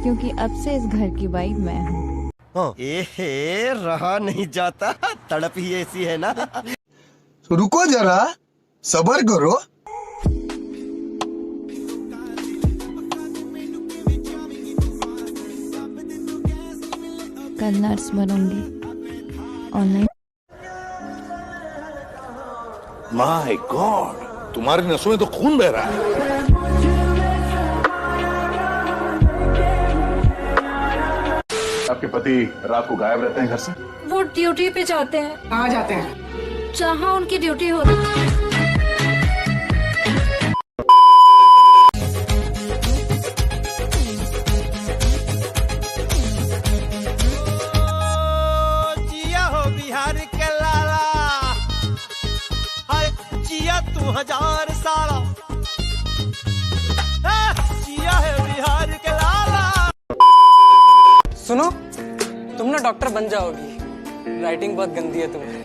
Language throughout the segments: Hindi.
क्योंकि अब से इस घर की वाइफ मैं हूँ। एहे, रहा नहीं जाता, तड़प ही ऐसी है ना। रुको जरा, सबर करो। कल नर्स बनूंगी ऑनलाइन। माय गॉड, तुम्हारी नसों में तो खून बह रहा है। आपके पति रात को गायब रहते हैं घर से? वो ड्यूटी पे जाते हैं। कहाँ जाते हैं? जहाँ उनकी ड्यूटी होती है। जिया हो बिहार के लाला, हाय जिया तू 1000 साला, जिया है बिहार के लाला। सुनो, तुम ना डॉक्टर बन जाओगी। राइटिंग बहुत गंदी है तुम्हारी।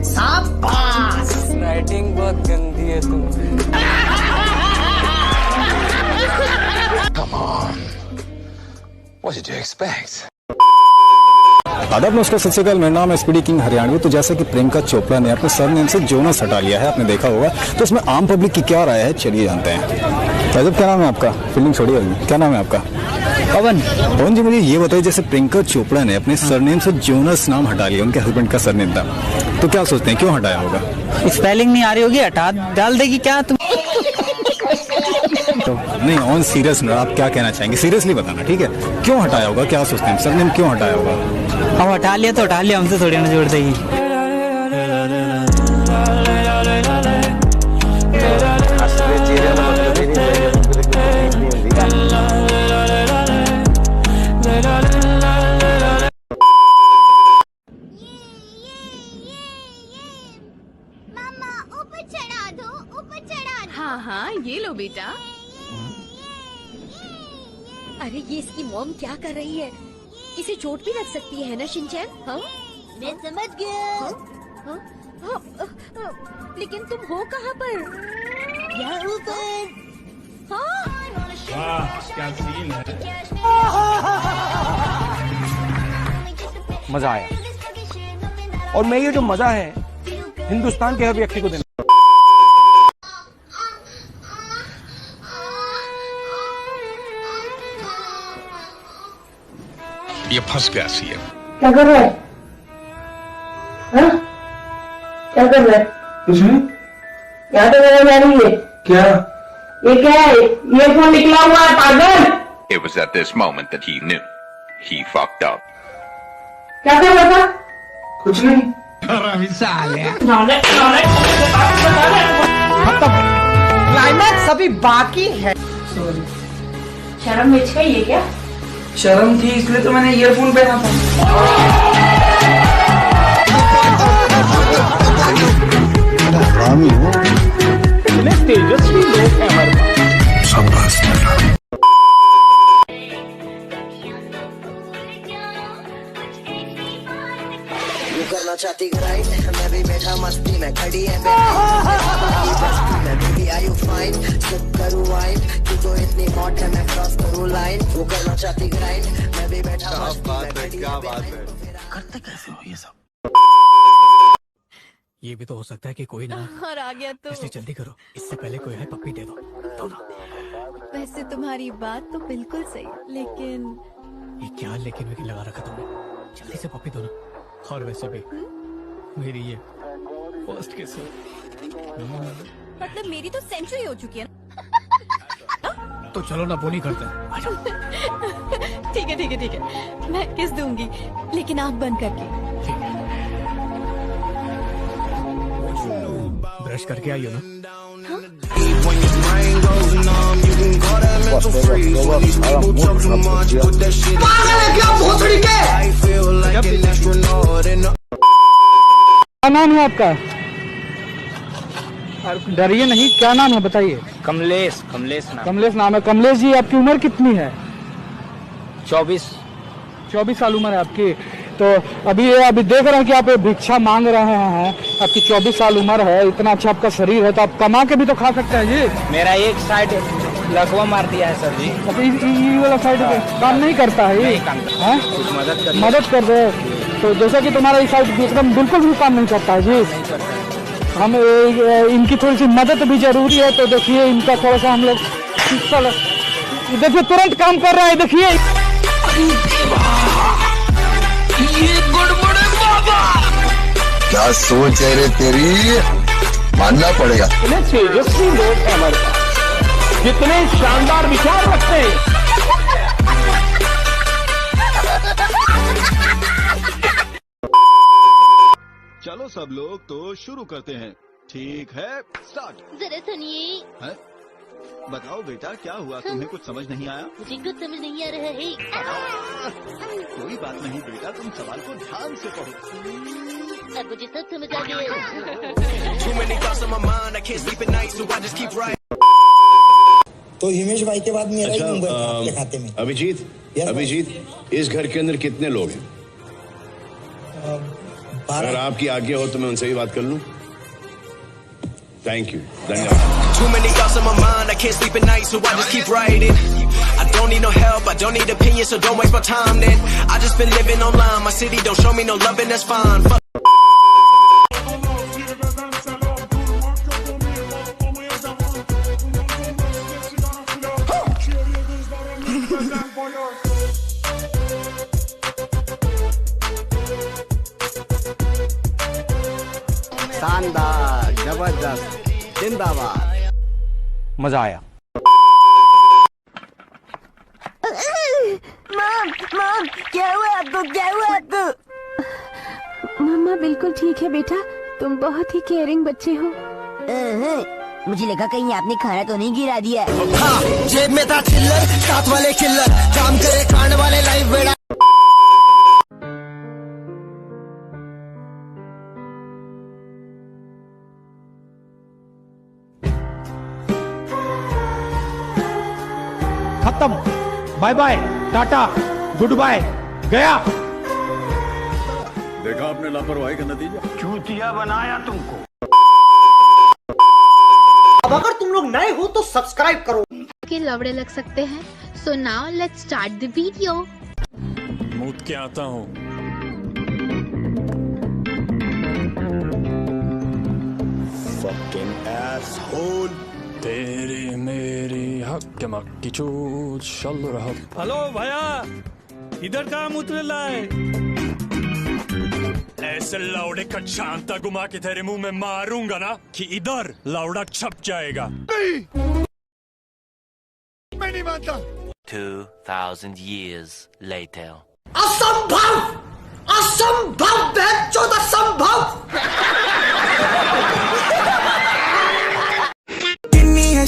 शाबाश। राइटिंग बहुत गंदी है तुम्हारी। Come on. What did you expect? आदाब नमस्कार सत श्री अकाल, मेरा नाम है स्पीडी किंग हरियाणवी। तो जैसे कि प्रियंका चोपड़ा ने अपने सरनेम से जोनस हटा लिया है, आपने देखा होगा, तो इसमें आम पब्लिक की क्या राय है, चलिए जानते हैं। साहब क्या नाम है आपका? फील्डिंग छोड़िए अभी, क्या नाम है आपका? पवन जी, मुझे ये बताइए, जैसे प्रियंका चोपड़ा ने अपने सरनेम से जोनस नाम हटा लिया, उनके हस्बैंड का सरनेम था, तो क्या सोचते हैं क्यों हटाया होगा? स्पेलिंग नहीं आ रही होगी, हटा डाल देगी क्या तुम? तो नहीं, ऑन सीरियस ना, आप क्या कहना चाहेंगे, सीरियसली बताना, ठीक है? क्यों हटाया होगा, क्या सोचते हैं, सरनेम क्यों हटाया होगा? अब हटा लिया तो हटा लिया, हमसे थोड़ी ना जोड़ देगी। ऊपर चढ़ा दो, ऊपर चढ़ा दो। हाँ हाँ, ये लो बेटा। अरे ये इसकी मॉम क्या कर रही है? इसे चोट भी लग सकती है ना शिनचैन? हाँ, मैं समझ गया। हाँ? हाँ, लेकिन तुम हो कहाँ पर? यहाँ ऊपर। हाँ? क्या सीन है। मजा आया, और मैं ये जो मजा है हिंदुस्तान के हर व्यक्ति को देना। ये फंस गया सीएम। क्या कर रहा है? हाँ? क्या कर रहा है? कुछ नहीं। क्या तो मेरा जा रही है? क्या? ये क्या है? ईयरफोन निकला हुआ है पागल। It was at this moment that he knew he fucked up. क्या कर रहा था? कुछ नहीं। क्लाइमैक्स अभी बाकी है। शर्म मिच गई है क्या? शर्म थी इसलिए तो मैंने ईयरफोन पहना था। तेजस्वी लोग हैं हमारे पास। करना चाहती ग्राइंड, मैं भी बैठा मस्ती में, खड़ी है baby are you fine, sip करूं वाइन, तू तो इतनी हॉट है मैं क्रॉस करूं लाइन। वो करना चाहती ग्राइंड, मैं भी बैठा मस्ती में, खड़ी है। क्या बात है, करते कैसे हो ये सब? ये भी तो हो सकता है कि कोई ना और आ गया तो। इसलिए जल्दी करो, इससे पहले कोई है, पप्पी दे दो। वैसे तुम्हारी बात तो बिल्कुल सही, लेकिन ये क्या लेकिन वेकिन लगा रखा तुमने? जल्दी से पप्पी दो ना। और वैसे भी मेरी ये फर्स्ट किस है। मतलब मेरी तो सेंचुरी हो चुकी है ना। तो चलो ना, वो नहीं करते हैं। ठीक है ठीक है ठीक है, मैं किस दूंगी, लेकिन आँख बंद करके। ब्रश करके आइयो ना। क्या नाम है आपका? डरिए नहीं, क्या नाम है बताइए? कमलेश। कमलेश नाम। कमलेश नाम है। कमलेश जी, आपकी उम्र कितनी है? 24 साल उम्र है आपकी। तो अभी देख रहे हैं कि आप भिक्षा मांग रहे हैं, आपकी 24 साल उम्र है, इतना अच्छा आपका शरीर है, तो आप कमा के भी तो खा सकते हैं जी। मेरा एक साइड लकवा मार दिया है सर जी। ये वाला साइड पे काम नहीं करता है ये? हाँ? मदद कर दे तो जैसा कि तुम्हारा ये साइड एकदम बिल्कुल भी काम नहीं करता है जी। हम इनकी थोड़ी सी मदद भी जरूरी है, तो देखिए इनका थोड़ा सा हम लोग देखिए तुरंत काम कर रहा है। देखिए ये गड़बड़ है बाबा। क्या सोच है रे तेरी, मानना पड़ेगा। इतने तेजस्वी लोग हैं हमारे पास, कितने शानदार विचार रखते हैं। चलो सब लोग तो शुरू करते हैं। ठीक है, स्टार्ट। जरा सुनिए। है? बताओ बेटा क्या हुआ, तुम्हें कुछ समझ नहीं आया? मुझे कुछ समझ नहीं आ रहा है। कोई बात नहीं बेटा, तुम सवाल को ध्यान से पढ़ो। अब मुझे सब समझ आ गया। तो हिमेश भाई के बाद मेरा ही नंबर था आपके खाते में। अभिजीत, अभिजीत, इस घर के अंदर कितने लोग हैं? अगर आपकी आज्ञा हो तो मैं उनसे भी बात कर लूं। थैंक यू, धन्यवाद। Too many thoughts on my mind, I can't sleep at night, so I just keep writing. I don't need no help, I don't need opinions, so don't waste my time then. I just been living online, my city don't show me no love and that's fine. शानदार, जबरदस्त, जिंदाबाद। मजा आया। मॉम, क्या हुआ आपको? क्या हुआ आपको? मम्मा बिल्कुल ठीक है बेटा, तुम बहुत ही केयरिंग बच्चे हो। मुझे लगा कहीं आपने खाना तो नहीं गिरा दिया। हाँ, जेब में था चिल्लर, साथ वाले किल्लर, काम करे कांड वाले लाइफ बेड़ा। खत्म, bye bye, tata, good bye, गया। देखा आपने लापरवाही का नतीजा, चूतिया बनाया तुमको। अब अगर तुम लोग नए हो तो सब्सक्राइब करो। के लवड़े लग सकते हैं। So now let's start the video. Mood के आता हूँ। fucking asshole। तेरी मेरी हक मक्की चूत चल रहा। हेलो भैया, इधर कहाँ मुतरे लाए? ऐसे लौड़े का छांता घुमा के तेरे मुंह में मारूंगा ना कि इधर लौड़ा छप जाएगा। मैं नहीं मानता। 2000 years later. असंभव, असंभव, बेचौद असंभव।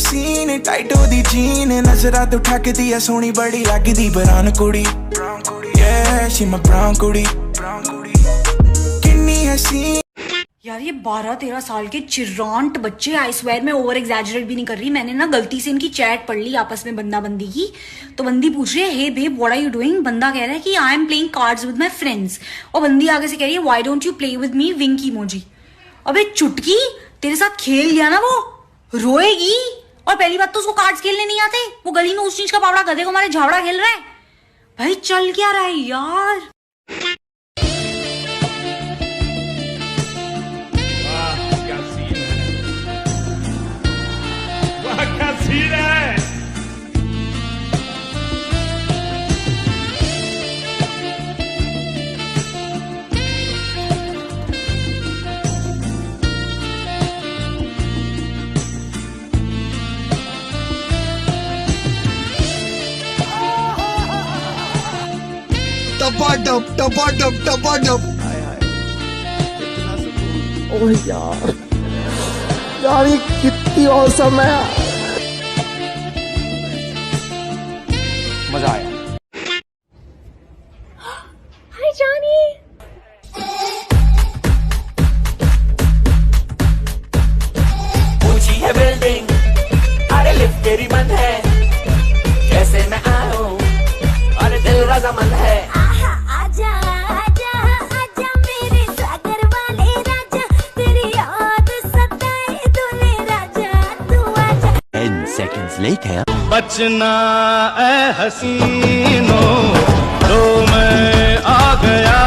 सीन टाइट हो दी जीन, नजरा तो ठक दिया सोनी बड़ी लगदी बरान कुड़ी। Yeah, she my brown कुड़ी। किन्नी हसीन। यार ये 12-13 साल के चिरांट बच्चे, आई स्वेयर मैं ओवर एग्जैजरेट भी नहीं कर रही। मैंने ना गलती से इनकी चैट पढ़ ली आपस में बंदा बंदी की। तो बंदी पूछ रही है hey babe what are you doing? बंदा कह रहा है कि I am playing cards with my friends, और बंदी आगे से कह रही है why don't you play with me, wink emoji. अबे चुटकी, तेरे साथ खेल लिया ना वो रोएगी। और पहली बात तो उसको कार्ड्स खेलने नहीं आते, वो गली में उस चीज का पावड़ा गधे को हमारे झावड़ा खेल रहा है। भाई चल क्या रहा है यार? क्या सीन है। टपाटप टपाटप टपाटप। ओह यार, यार ये कितनी औसम है। मजा आया। हाय जानी। ऊंची है बिल्डिंग, अरे लिफ्ट तेरी बंद है, कैसे मैं आऊं, अरे दिल रजामंद है। आजा आजा आजा मेरे सागर वाले राजा, तेरी याद सताए दूल्हे राजा, तू आजा। 10 seconds later. बचना ए हसीनो, तो मैं आ गया।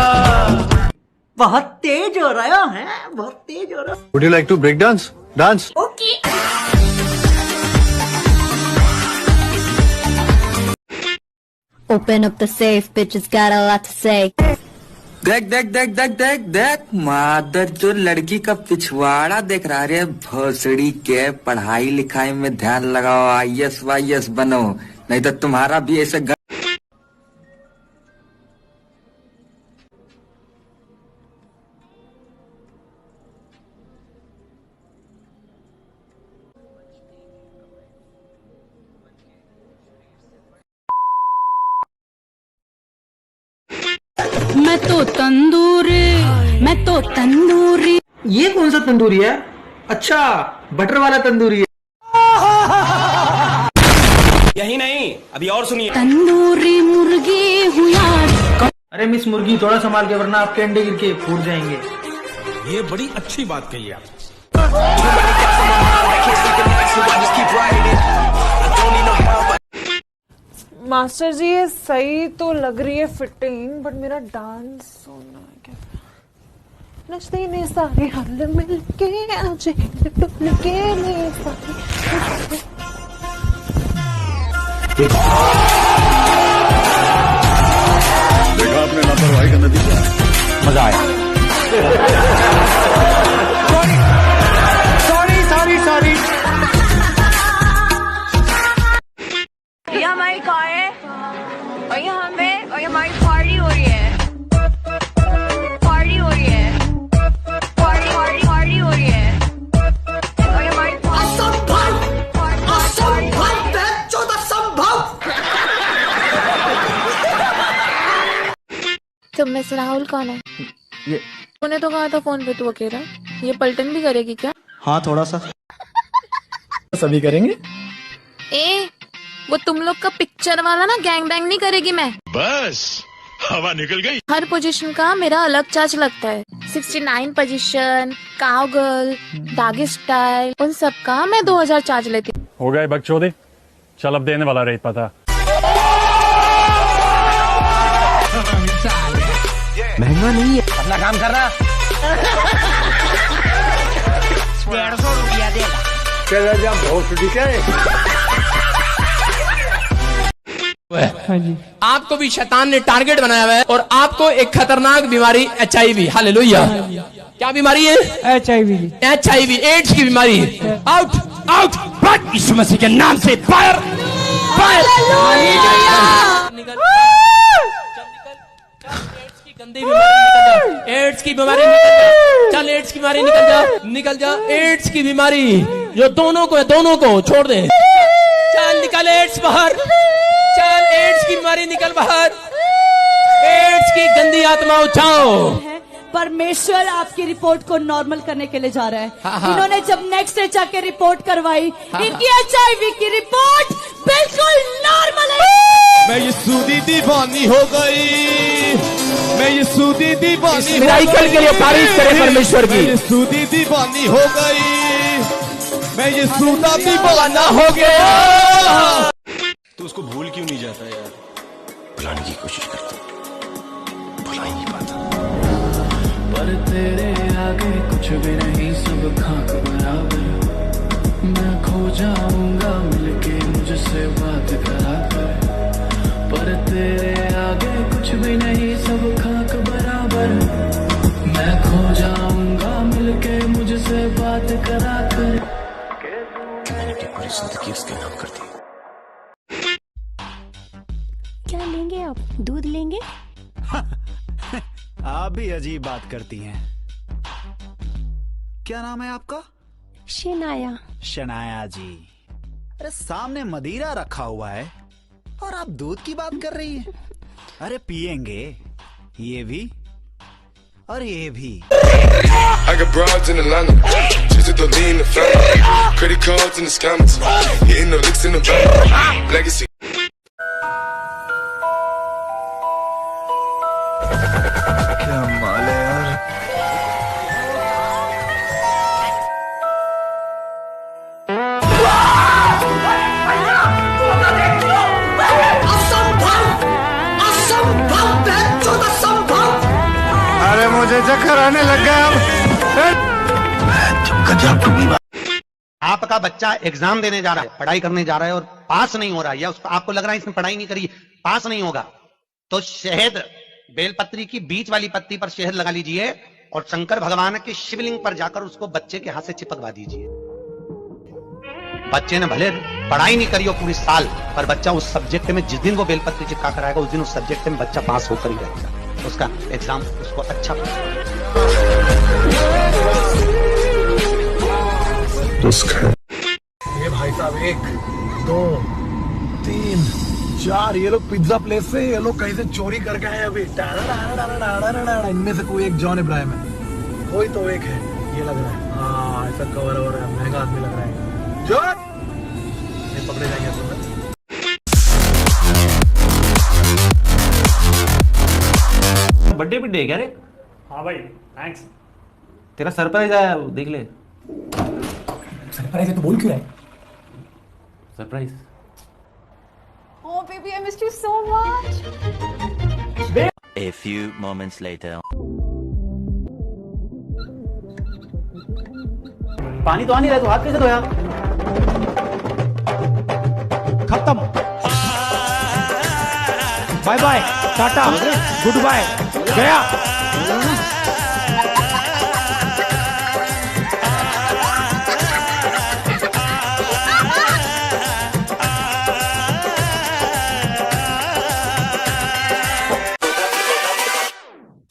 बहुत तेज हो रहा है, बहुत तेज हो रहा है। Would you like to break dance? Dance? Okay. Open up the safe, bitches got a lot to say. देख देख देख देख देख देख मादर जो लड़की का पिछवाड़ा देख रहा है। भोसड़ी के पढ़ाई लिखाई में ध्यान लगाओ, IAS वाईएस बनो, नहीं तो तुम्हारा भी ऐसे मैं तो तंदूरी। ये कौन सा तंदूरी है? अच्छा, बटर वाला तंदूरी है। यही नहीं, अभी और सुनिए। तंदूरी मुर्गी हूँ यार। अरे मिस मुर्गी, थोड़ा संभाल के, वरना आपके अंडे गिर के फूट जाएंगे। ये बड़ी अच्छी बात कही आप। मास्टर जी ये सही तो लग रही है फिटिंग, बट मेरा डांस होना क्या? नचते ने सारे हल मिल के आज डुल के ने सारे। देखा आपने लापरवाही का नतीजा। मजा आया। सॉरी। ये हमारी कार है और ये हमें, और ये हमारी पार्टी हो रही है। पार्टी हो रही है। पार्टी हो रही है। और ये हमारी तुम में से राहुल कौन है? तूने तो कहा था फोन पे तू अकेला। ये पलटन भी करेगी क्या? हाँ, थोड़ा सा। सभी करेंगे। ए, वो तुम लोग का पिक्चर वाला ना गैंग बैंग नहीं करेगी मैं। बस हवा निकल गई। हर पोजीशन का मेरा अलग चार्ज लगता है। 69 पोजीशन, काउगर्ल, डागी स्टाइल, उन सब का मैं 2000 चार्ज लेती हूँ। हो गए बकचोदी, चल अब देने वाला रेट पता। महंगा नहीं है, अपना काम कर रहा। 150 रुपया देगा। चल जा भोसड़ी के। हाँ जी। आपको भी शैतान ने टारगेट बनाया हुआ है और आपको एक खतरनाक बीमारी HIV, हालेलुया। क्या बीमारी है? HIV, एड्स की बीमारी। आउट आउट, बट यीशु मसीह के नाम से फायर फायर। एड्स की बीमारी निकल जा। चल एड्स की बीमारी निकल जा, निकल जा। एड्स की बीमारी जो दोनों को छोड़ दे। चल निकल एड्स बाहर। चल एड्स की बीमारी निकल बाहर। एड्स की गंदी आत्मा उठाओ। परमेश्वर आपकी रिपोर्ट को नॉर्मल करने के लिए जा रहा है। इन्होंने जब नेक्स्ट डे जाके रिपोर्ट करवाई, इनकी HIV की रिपोर्ट बिल्कुल नॉर्मल है। मैं ये सूदी दीवानी हो गई। मैं ये सूदी दीवानी के लिए तारीफ करे परमेश्वर की। मैं सूदी दीवानी हो गई। मैं ये सूदा दीवाना हो गया। तू उसको भूल क्यों नहीं जाता यार? भुलाने की कोशिश करता हूँ, भुला ही नहीं पाता। पर तेरे आगे कुछ भी नहीं, सब खाक बराबर। मैं खो जाऊंगा मिलके मुझसे बात करा कर। पर तेरे आगे कुछ भी नहीं, सब खाक बराबर। मैं खो जाऊंगा मिलके मुझसे बात करा कर। कि मैंने अपनी पूरी जिंदगी उसके नाम कर दी। क्या लेंगे आप? दूध लेंगे? आप भी अजीब बात करती हैं। क्या नाम है आपका? शनाया। शनाया जी। अरे सामने मदिरा रखा हुआ है और आप दूध की बात कर रही हैं। अरे पिएंगे, ये भी और ये भी। I got broads in Atlanta, just to lean in the family, credit cards in the scammers, hitting the licks in the van, legacy. क्या माल है यार। मुझे चक्कर आने लग गया अब। आपका बच्चा एग्जाम देने जा रहा है, पढ़ाई करने जा रहा है और पास नहीं हो रहा है, या उसको आपको लग रहा है इसने पढ़ाई नहीं करी, पास नहीं होगा, तो शहद, बेलपत्री की बीच वाली पत्ती पर शहद लगा लीजिए और शंकर भगवान के शिवलिंग पर जाकर उसको बच्चे के हाथ से चिपकवा दीजिए। बच्चे ने भले पढ़ाई नहीं करी हो पूरी साल, पर बच्चा उस सब्जेक्ट में जिस दिन वो बेलपत्री चिपका कर आएगा, उस दिन उस सब्जेक्ट में बच्चा पास होकर ही रहेगा, उसका एग्जाम उसको अच्छा ये भाई साहब 1 2 3 4 ये लोग पिज्जा प्लेस से ये लोग कहीं से चोरी करके आए अभी। इनमें से कोई एक जॉन इब्राहिम है, कोई तो एक है ये लग रहा है। हाँ ऐसा कवर हो रहा है, महंगा आदमी लग रहा है। जॉन ये पकड़े जाएंगे अपन। बर्थडे भी डे क्या रे? हाँ भाई थैंक्स। तेरा सरप्राइज आया, देख ले। सरप्राइज है तो बोल क्यों रहा है? Surprise. Oh baby, I missed you so much. A few moments later. पानी तो आ नहीं रहा, तो हाथ कैसे धोया? खत्म। Bye bye, tata, good bye, गया।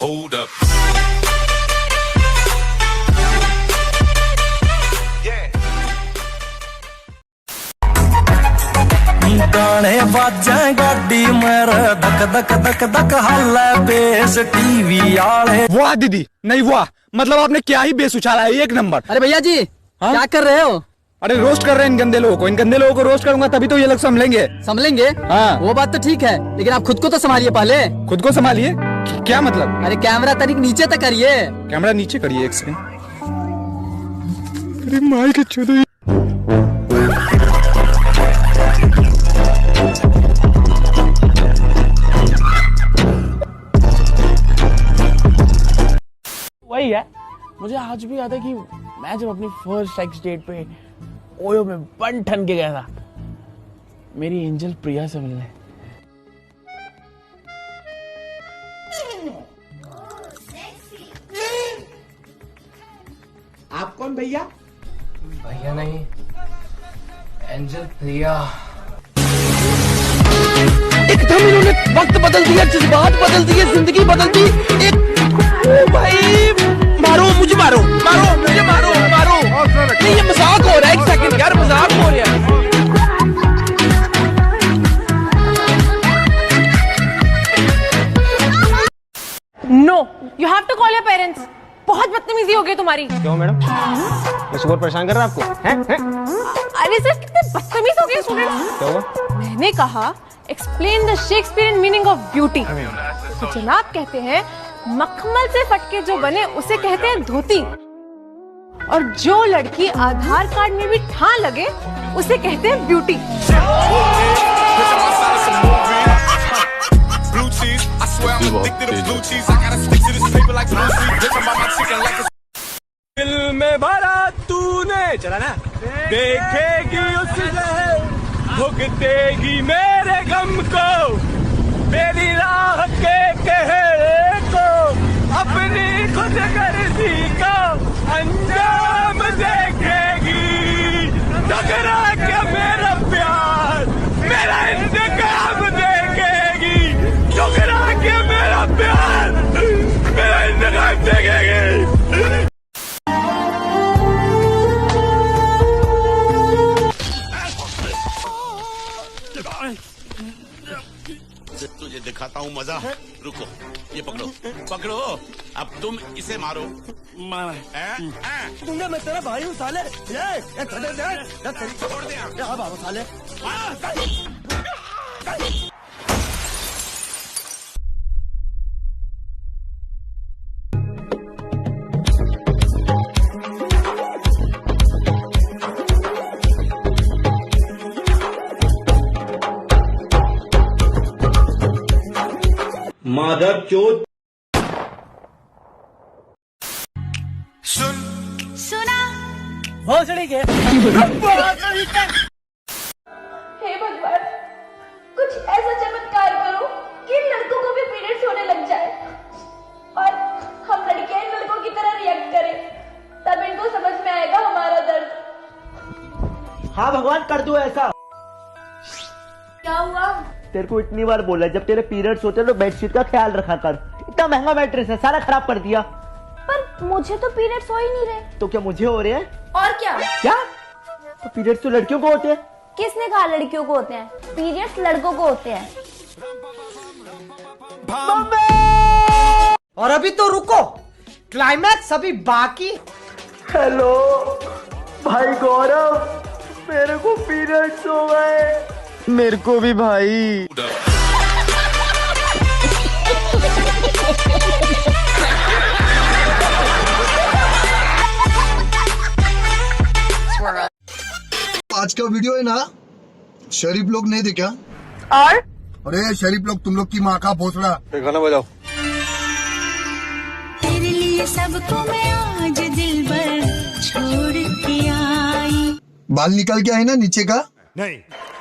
Hold up. गाने बाजें गाड़ी मेरे धक धक धक धक हल्ला बेस टीवी आले। वाह दीदी, नहीं वाह, मतलब आपने क्या ही बेस उछाला है, 1 नंबर। अरे भैया जी, क्या कर रहे हो? अरे रोस्ट कर रहे हैं इन गंदे लोगों को, इन गंदे लोगों को रोस्ट करूंगा तभी तो ये लोग संभलेंगे। संभलेंगे? हाँ। वो बात तो ठीक है, लेकिन आप खुद को तो संभालिए पहले। खुद को संभालिए? क्या मतलब? अरे कैमरा तनिक नीचे तक करिए। कैमरा नीचे करिए, एक सेकंड। अरे माई के चोदो। वही है, मुझे आज भी याद है कि मैं जब अपनी फर्स्ट सेक्स डेट पे ओयो में बन ठन के गया था मेरी एंजल प्रिया से मिलने। आप कौन भैया? भैया नहीं, एंजल प्रिया। एकदम इन्होंने वक्त बदल दिया, जज्बात बदल दिए, जिंदगी बदल दी। एक भाई मारो मुझे, मारो मारो मुझे, मारो मारो। नहीं ये मजाक हो रहा है, 1 सेकंड यार, मजाक हो रहा है। No, you have to call your parents. बहुत बदतमीजी हो गई तुम्हारी। क्यों मैडम? मैं सुबह परेशान कर रहा आपको? हैं? अरे सर कितने बदतमीज हो गए स्टूडेंट। क्या हुआ? मैंने कहा explain the Shakespearean meaning of beauty, तो जनाब कहते हैं मखमल से फटके जो बने उसे कहते हैं धोती, और जो लड़की आधार कार्ड में भी ठा लगे उसे कहते हैं ब्यूटी। दिल में भरा तूने, चला ना, देखेगी उसे, भुगतेगी मेरे गम को, मेरी राह के कहरे को, अपनी खुद गर्जी को अंजाम देखेगी, टकरा के मेरा प्यार, मेरा इंतकाम देखेगी, टकरा के मेरा प्यार, मेरा इंतकाम देखेगी। तुझे दिखाता हूँ मजा, रुको, ये पकड़ो पकड़ो, अब तुम इसे मारो। दूंगा मैं, तेरा भाई हूँ साले। ये छोड़ दे बाबा साले। माधव चोट। भोसड़ी के हे भगवान, कुछ ऐसा चमत्कार करो कि इन लड़कों को भी पीरियड्स होने लग जाए और हम लड़कियां इन लड़कों की तरह रिएक्ट करें, तब इनको समझ में आएगा हमारा दर्द। हाँ भगवान, कर दो ऐसा। क्या हुआ? तेरे को इतनी बार बोला जब तेरे पीरियड्स होते तो बेडशीट का ख्याल रखा कर। इतना महंगा मैट्रेस है, सारा खराब कर दिया। पर मुझे तो पीरियड्स हो ही नहीं रहे। तो क्या मुझे हो रहे हैं? और क्या? क्या? तो पीरियड्स तो लड़कियों को होते हैं। किसने कहा लड़कियों को होते हैं? पीरियड्स लड़कों को होते हैं। और अभी तो रुको, क्लाइमैक्स अभी बाकी। हेलो भाई गौरव, मेरे को पीरियड्स हो गए। मेरे को भी भाई। आज का वीडियो है ना, शरीफ लोग नहीं देखा? और अरे शरीफ लोग, तुम लोग की माँ का भोसड़ा। गाना बजाओ। तेरे लिए सबको मैं आज दिल भर छोड़ के आई। बाल निकल के आए ना नीचे का? नहीं।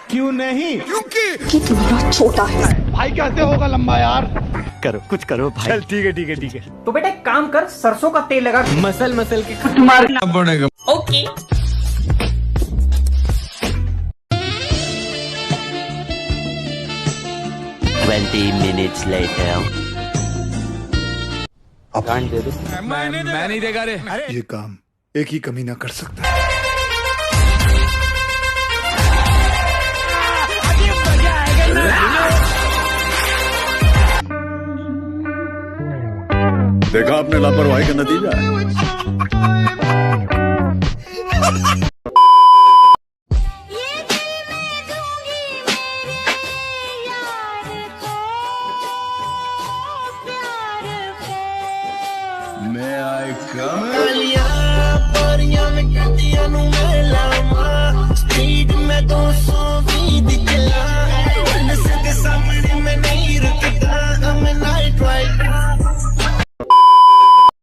क्यों नहीं? क्योंकि तुम्हारा छोटा है। भाई कैसे होगा लंबा यार? करो कुछ करो भाई। चल ठीक है ठीक है ठीक है। तो बेटा एक काम कर, सरसों का तेल लगा मसल मसल के पड़ेगा। ओके। minutes later. अब दे दो। मैं नहीं देगा रे। ये काम एक ही कमीना कर सकता है। देखा आपने लापरवाही का नतीजा है।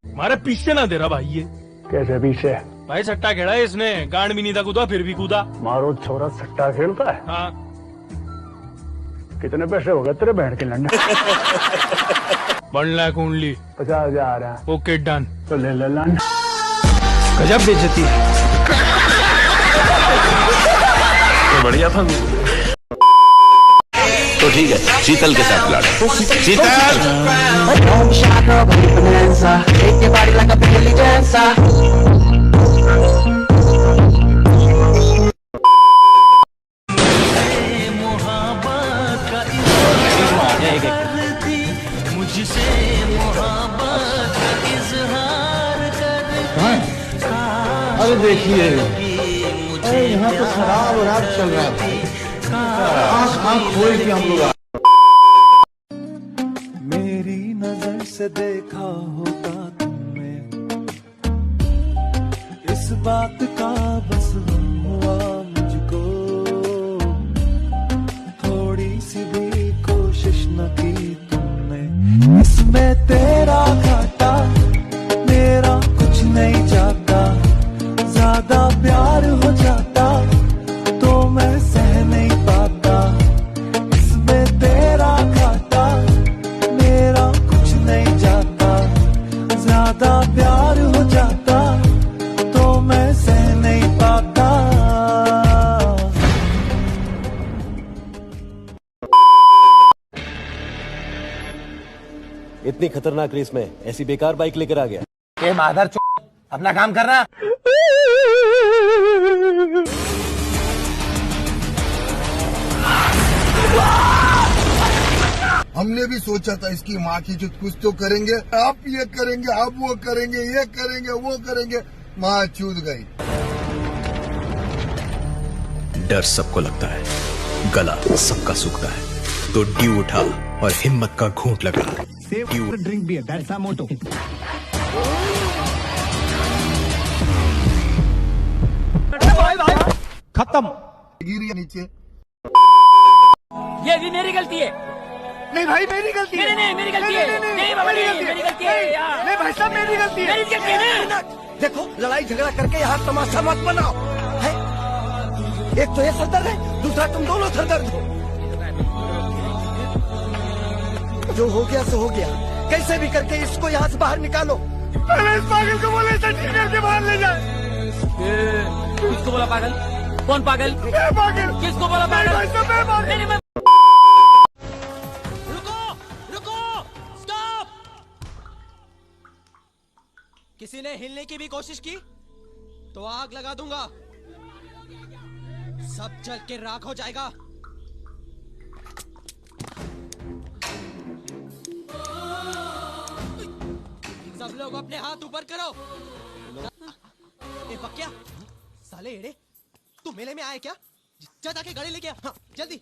हमारे पीछे ना दे रहा भाई ये। कैसे पीछे? भाई सट्टा खेला है इसने, गांड भी नहीं था कूदा फिर भी कूदा। मारो छोरा सट्टा खेलता है। हाँ। कितने पैसे हो गए तेरे बहन के लंडे? 1 लाख ओनली। 50,000 है। Okay done. तो ले ले लंड। गजब बेइज्जती है। तो बढ़िया था। तो ठीक है, शीतल के साथ लड़ा। शीतल मुझसे मोहब्बत का इजहार कर। अरे देखिए, अरे यहाँ तो शराब वराब चल रहा है। आँख खोल के हम लोग। मेरी नजर से देखा होगा तुमने, इस बात का बस हुआ मुझको। थोड़ी सी भी कोशिश न की तुमने, इसमें तेरा घाटा मेरा कुछ नहीं जाता। ज्यादा प्यार हो जाता तो मैं सह नहीं पाता। इसमें तेरा घाटा मेरा कुछ नहीं जाता। ज्यादा प्यार हो जाता तो मैं सह नहीं पाता। इतनी खतरनाक रेस में ऐसी बेकार बाइक लेकर आ गया। ए मादर चो, अपना काम करना। हमने भी सोचा था इसकी माँ की जो कुछ तो करेंगे, आप ये करेंगे, आप वो करेंगे, ये करेंगे, वो करेंगे। माँ चूत गई। डर सबको लगता है, गला सबका सूखता है, तो ड्यू उठा और हिम्मत का घूंट लगा। Drink beer, that's our motto. खत्म। गिर नीचे। ये भी मेरी गलती है। नहीं भाई मेरी गलती है। नहीं मेरी गलती है। नहीं बाबा, मेरी गलती है यार। नहीं भाई साहब मेरी गलती है। मेरी गलती है। देखो लड़ाई झगड़ा करके यहाँ तमाशा मत बनाओ है? एक तो ये सरदर्द है, दूसरा तुम दोनों सरदर्द हो। जो हो गया सो हो गया, कैसे भी करके इसको यहाँ से बाहर निकालो। पहले इस पागल को बोले सच्ची करके बाहर ले जाए। किसको बोला पागल? कौन पागल? मैं पागल। किसको बोला पागल? मैं पागल। किसी ने हिलने की भी कोशिश की तो आग लगा दूंगा, सब जल के राख हो जाएगा। सब लोग अपने हाथ ऊपर करो। ए बक्या, साले एड़े, तू मेले में आए क्या? जा जाके गाड़ी लेके आ, हाँ जल्दी।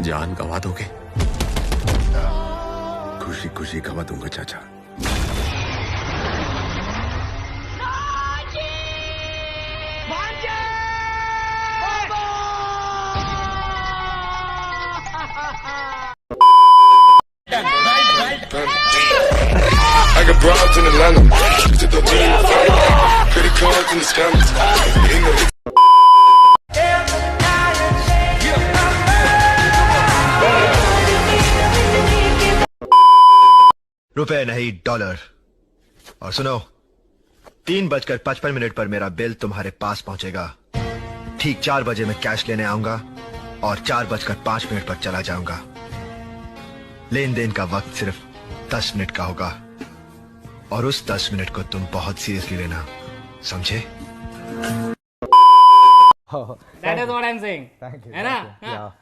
जान गवा दोगे? खुशी खुशी गवा दूंगा चाचा। I got broads in Atlanta, to the lean, credit cards and the scammers. Ain't no रुपए नहीं डॉलर। और सुनो, 3:55 पर मेरा बिल तुम्हारे पास पहुंचेगा। ठीक 4 बजे मैं कैश लेने आऊंगा और 4:05 पर चला जाऊंगा। लेन देन का वक्त सिर्फ 10 मिनट का होगा और उस 10 मिनट को तुम बहुत सीरियसली लेना, समझे? That is what I'm saying. है ना?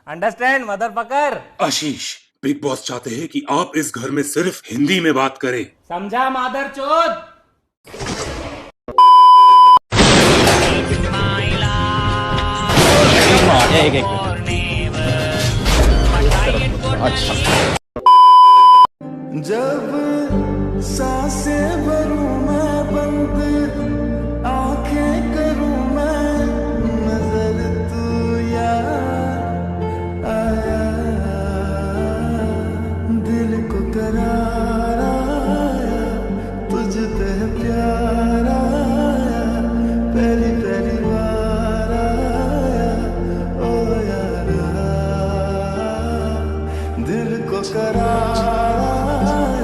Understand, motherfucker? आशीष, बिग बॉस चाहते हैं कि आप इस घर में सिर्फ हिंदी में बात करें। समझा मादर चोद? जब सांसें भरूं मैं बंद, आंखें करूं मैं नजर, तू यार आया, दिल को करार आया, तुझसे प्यार आया, पहली पहली बार आया, ओ यारा, दिल को करार आया,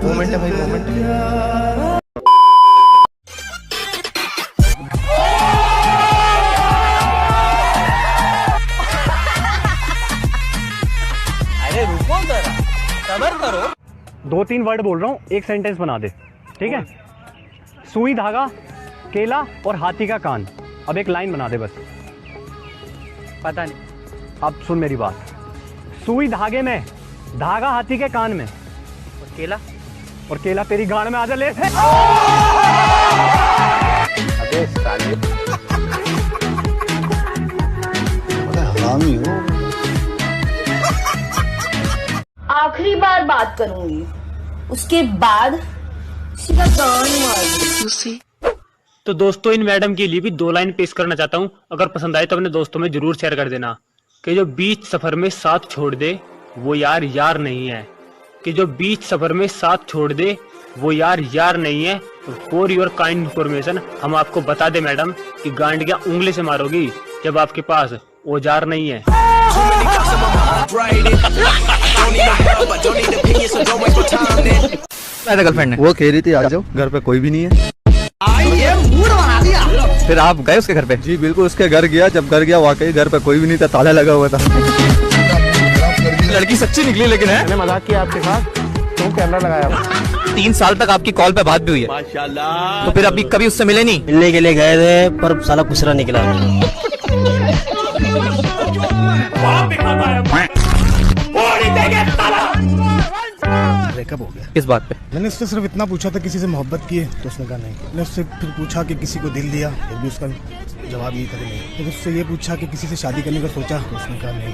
मोमेंट है भाई, मोमेंट है। अरे रुको जरा, सब्र करो। 2-3 वर्ड बोल रहा हूँ, एक सेंटेंस बना दे, ठीक है? सुई धागा, केला और हाथी का कान। अब एक लाइन बना दे बस। पता नहीं। अब सुन मेरी बात। सुई धागे में, धागा हाथी के कान में, और केला? और केला तेरी गांड में। आजा ले। अबे साले, बड़ा हरामी हो। आखिरी बार बात करूंगी, उसके बाद सीधा गान मारूंगी। तो दोस्तों, इन मैडम के लिए भी 2 लाइन पेश करना चाहता हूँ। अगर पसंद आए तो अपने दोस्तों में जरूर शेयर कर देना। कि जो बीच सफर में साथ छोड़ दे वो यार यार नहीं है। कि जो बीच सफर में साथ छोड़ दे वो यार यार नहीं है। फॉर योर काइंड इन्फॉर्मेशन, हम आपको बता दे मैडम कि गांडियां उंगली से मारोगी जब आपके पास औजार नहीं है। गर्लफ्रेंड वो कह रही थी आ जाओ, घर पे कोई भी नहीं है। ये मूड बना दिया। फिर आप गए उसके घर पे? जी बिल्कुल, उसके घर गया। जब घर गया वाकई घर पे कोई भी नहीं था, ताला लगा हुआ था। लड़की सच्ची निकली लेकिन है। मैंने मजाक किया आपके साथ, क्यों कैमरा लगाया? 3 साल तक आपकी कॉल पे बात भी हुई है माशाल्लाह। तो फिर अभी कभी उससे मिले नहीं? मिलने के लिए गए थे पर साला खुसरा निकला। ब्रेकअप हो गया। किस बात पे? मैंने उससे सिर्फ इतना पूछा था किसी से मोहब्बत की है, तो उसने कहा नहीं। मैंने उससे फिर पूछा कि किसी को दिल दिया, फिर भी उसका जवाब ये था कि नहीं। फिर उससे ये पूछा कि किसी से शादी करने का सोचा, तो उसने कहा नहीं।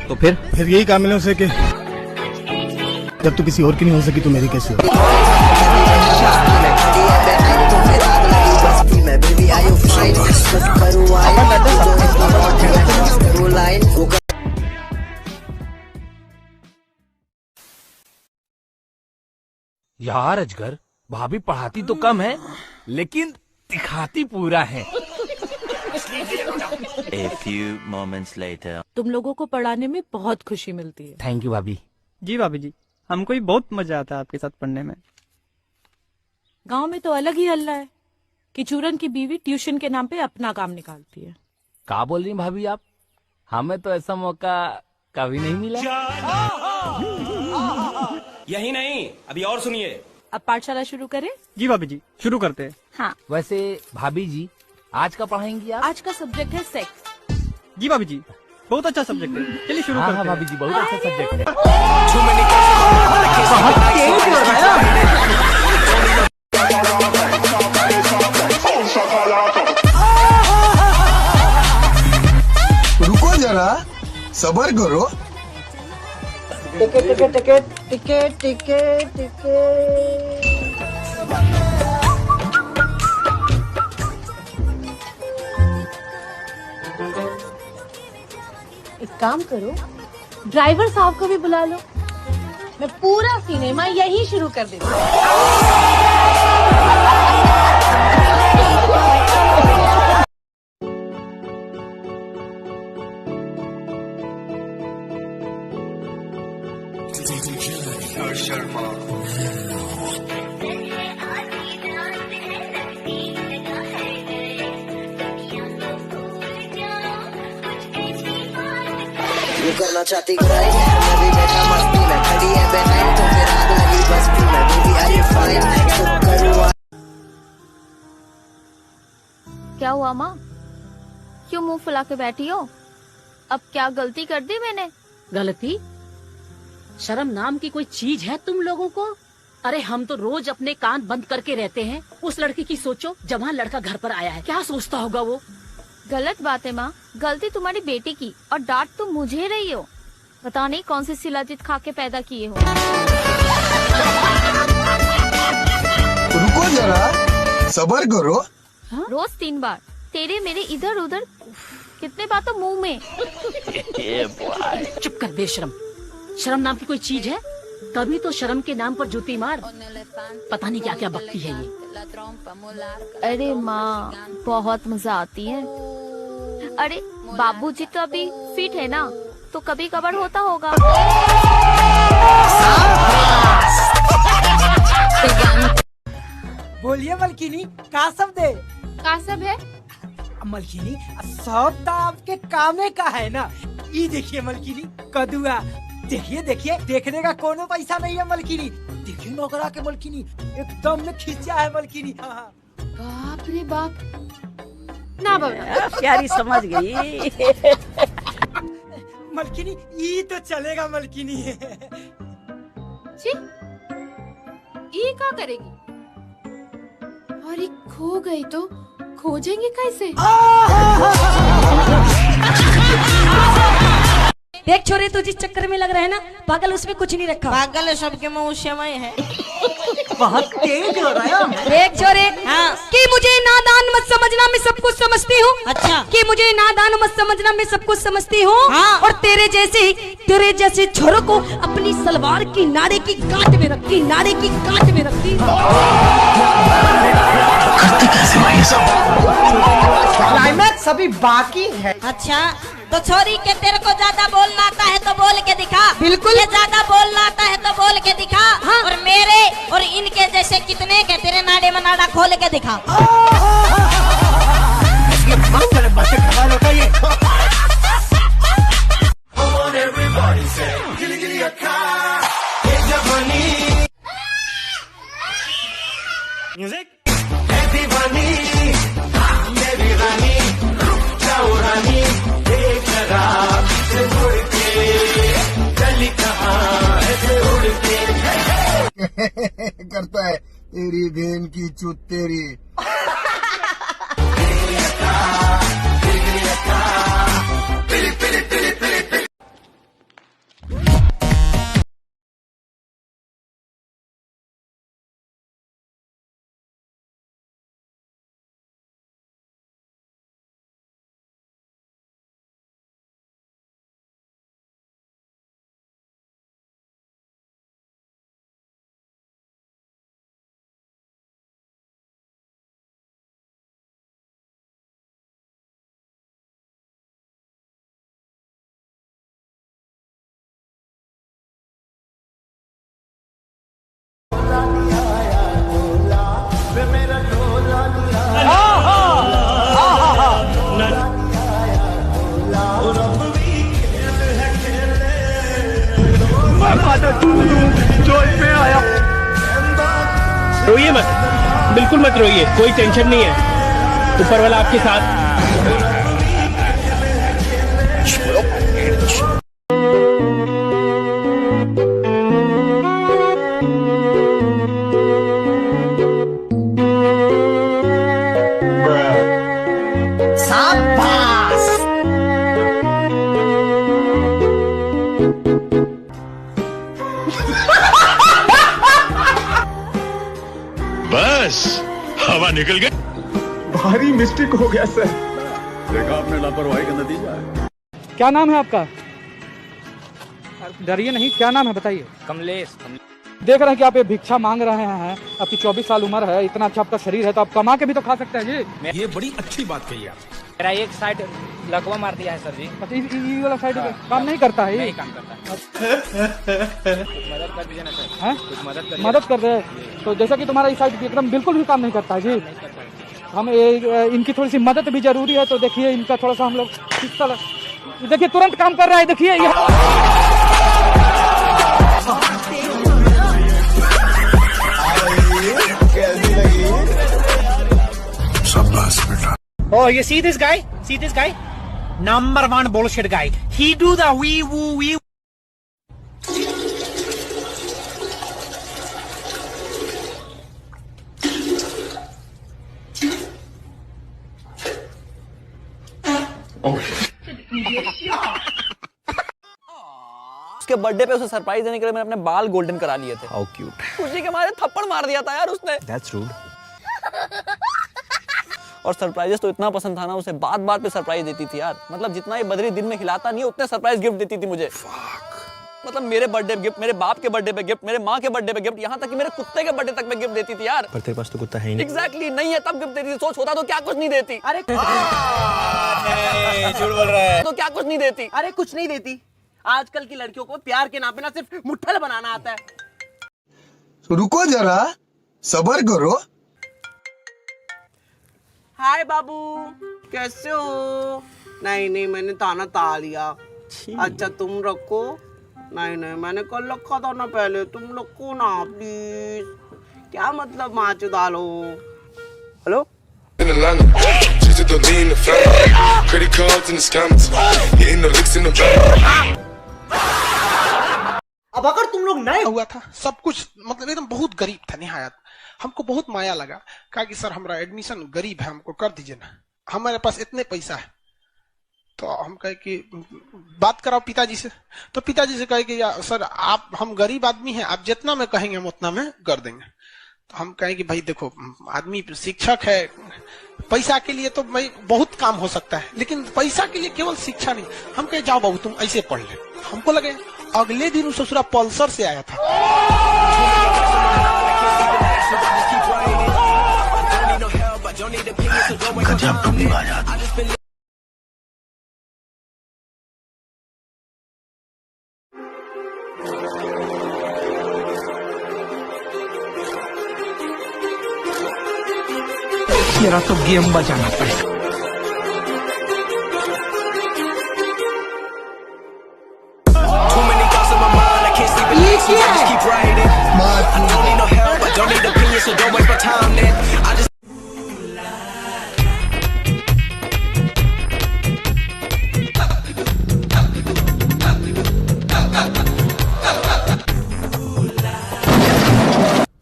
तो फिर यही कहा मैंने उसे कि जब तू किसी और की नहीं हो सकी तो मेरी कैसी हो। यार अजगर, भाभी पढ़ाती तो कम है लेकिन दिखाती पूरा है। A few moments later. तुम लोगों को पढ़ाने में बहुत खुशी मिलती है। थैंक यू भाभी। जी भाभी जी, हमको भी बहुत मजा आता है आपके साथ पढ़ने में। गांव में तो अलग ही हल्ला है कि चूरन की बीवी ट्यूशन के नाम पे अपना काम निकालती है। क्या बोल रही हैं भाभी आप? हमें तो ऐसा मौका कभी नहीं मिला। यही नहीं, अभी और सुनिए। अब पाठशाला शुरू करें? जी भाभी जी, शुरू करते हैं। हाँ। वैसे भाभी जी आज का पढ़ाएंगी आप? आज का सब्जेक्ट है सेक्स। जी भाभी जी, बहुत अच्छा सब्जेक्ट है, चलिए शुरू करते हैं। भाभी जी, बहुत अच्छा सब्जेक्ट है। रुको जरा, सबर करो। Ticket ticket ticket ticket ticket ticket. एक काम करो, ड्राइवर साहब को भी बुला लो, मैं पूरा सिनेमा यही शुरू कर देती हूँ। करना चाहती ग्राइंड, मैं भी बैठा मस्ती में, खड़ी है बेहाइंड, तो फिर आग लगी बस्ती में, बेबी आर यू फाइन, तो करूँ। क्या हुआ माँ? क्यों मुंह फुला के बैठी हो? अब क्या गलती कर दी मैंने? गलती? शर्म नाम की कोई चीज है तुम लोगों को? अरे हम तो रोज अपने कान बंद करके रहते हैं। उस लड़के की सोचो, जवान लड़का घर पर आया है, क्या सोचता होगा वो? गलत बात है माँ, गलती तुम्हारी बेटी की और डांट तुम मुझे रही हो। पता नहीं कौन सी शिलाजीत खा के पैदा किए हो। रुको जरा, सबर करो। रोज 3 बार तेरे मेरे इधर उधर, कितने बार तो मुंह में। चुप कर बेशरम। शर्म नाम की कोई चीज है? तभी तो शर्म के नाम पर जूती मार। पता नहीं क्या क्या बकती है ये। अरे माँ, बहुत मजा आती है। अरे बाबूजी तो अभी फिट है ना, तो कभी कभार होता होगा। बोलिए मलकिनी, का सब दे? का सब है मलकिनी? सब तो आपके कामे का है ना। ये देखिए मलकिनी, कदुआ। देखिए देखिए, देखने का कोनो पैसा नहीं है मलकिनी। देखिए नौकरा के मलकिनी, एकदम में खींचा है मलकिनी। हाँ। बाप रे बाप, ना बाबा प्यारी समझ गई। मलकिनी ये तो चलेगा मलकिनी। जी, ये क्या करेगी? अरे खो गई तो खोजेंगे कैसे? देख छोरे, तू जिस चक्कर में लग रहा है ना, पागल उसमें कुछ नहीं रखा। पागल सबके मुँह समय है। बहुत तेज हो रहा है। देख छोरे, हाँ। कि मुझे नादान मत समझना, मैं सब कुछ समझती हूँ। अच्छा। कि मुझे नादान मत समझना, मैं सब कुछ समझती हूँ। हाँ। और तेरे जैसे छोरों को अपनी सलवार की नाड़े की गांठ में रखती, नाड़े की गांठ में रखती। क्लाइमैक्स अभी बाकी है। अच्छा, तो छोरी के तेरे को ज्यादा बोलना आता है तो बोल के दिखा। बिल्कुल। ये ज्यादा बोलना आता है तो बोल के दिखा। हाँ। और मेरे और इनके जैसे कितने के तेरे नाड़े में नाड़ा खोल के दिखा। तेरी बहन की चुत तेरी। रोइए मत, बिल्कुल मत रोइए, कोई टेंशन नहीं है, ऊपर वाला आपके साथ। बस हवा निकल गई। भारी मिस्टेक हो गया सर। देखा आपने लापरवाही का नतीजा है। क्या नाम है आपका? डरिए नहीं, क्या नाम है बताइए? कमलेश। देख रहे हैं कि आप ये भिक्षा मांग रहे हैं, आपकी 24 साल उम्र है, इतना अच्छा आपका शरीर है, तो आप कमा के भी तो खा सकते हैं जी। ये बड़ी अच्छी बात कही आप। मेरा एक साइड लकवा मार दिया है सर जी। अच्छा, ये वाला साइड काम नहीं करता है? नहीं काम करता। कुछ मदद कर दीजिए ना सर। हैं? कुछ मदद कर। मदद कर रहे हैं तो जैसा कि तुम्हारा इस साइड एकदम बिल्कुल भी काम नहीं करता है जी। हम इनकी थोड़ी सी मदद भी जरूरी है, तो देखिए इनका थोड़ा सा हम लोग देखिए तुरंत काम कर रहा है, देखिए Oh, you see this guy? See this guy? Number one bullshit guy. He do the wee woo wee. उसके बर्थडे पे उसे सरप्राइज देने के लिए मैंने अपने बाल गोल्डन करा लिए थे। How cute. खुशी के मारे थप्पड़ मार दिया था यार उसने। That's rude. और सरप्राइजेस तो इतना पसंद था ना, उसे बात बात पे सरप्राइज देती थी यार। मतलब जितना ये बदरी दिन में खिलाता नहीं है, उतने सरप्राइज गिफ्ट देती थी मुझे। मतलब मेरे बर्थडे पे गिफ्ट, मेरे बाप के बर्थडे पे गिफ्ट, मेरे माँ के बर्थडे पे गिफ्ट, यहाँ तक कि मेरे कुत्ते के बर्थडे तक में गिफ्ट देती थी यार। पर तेरे पास तो कुत्ता है ही नहीं। एग्जैक्टली नहीं है तब गिफ्ट देती थी। सोच होता तो क्या कुछ नहीं देती। अरे झूठ बोल रहा है। तो क्या कुछ नहीं देती। अरे कुछ नहीं देती। आजकल की लड़कियों को प्यार के नाम पे ना सिर्फ मुट्ठल बनाना आता है। तो रुको जरा, सब्र करो। हाय बाबू, कैसे हो? नहीं मैंने ताना ता लिया। अच्छा तुम रखो। नहीं मैंने कल रखा था ना पहले, तुम रखो ना प्लीज। क्या मतलब माच डालो? Hello In Atlanta, just to lean the family. Credit cards and the scammers. Hitting the licks in the van. अब अगर तुम लोग नए हुआ था सब कुछ, मतलब एकदम बहुत गरीब था निहायत। हमको बहुत माया लगा, कहा कि सर हमारा एडमिशन गरीब है, हमको कर दीजिए ना, हमारे पास इतने पैसा है। तो हम कहे कि बात कराओ पिताजी से। तो पिताजी से कहे कि या सर आप, हम गरीब आदमी हैं, आप जितना में कहेंगे हम उतना में कर देंगे। तो हम कहें कि भाई देखो, आदमी शिक्षक है, पैसा के लिए तो भाई बहुत काम हो सकता है, लेकिन पैसा के लिए केवल शिक्षा नहीं। हम कहे जाओ बाबू तुम ऐसे पढ़ ले। हमको लगे अगले दिन ससुरा पल्सर से आया था। गजब तुम बाजा। मेरा तो गेम बजाना पड़ेगा। ये क्या है?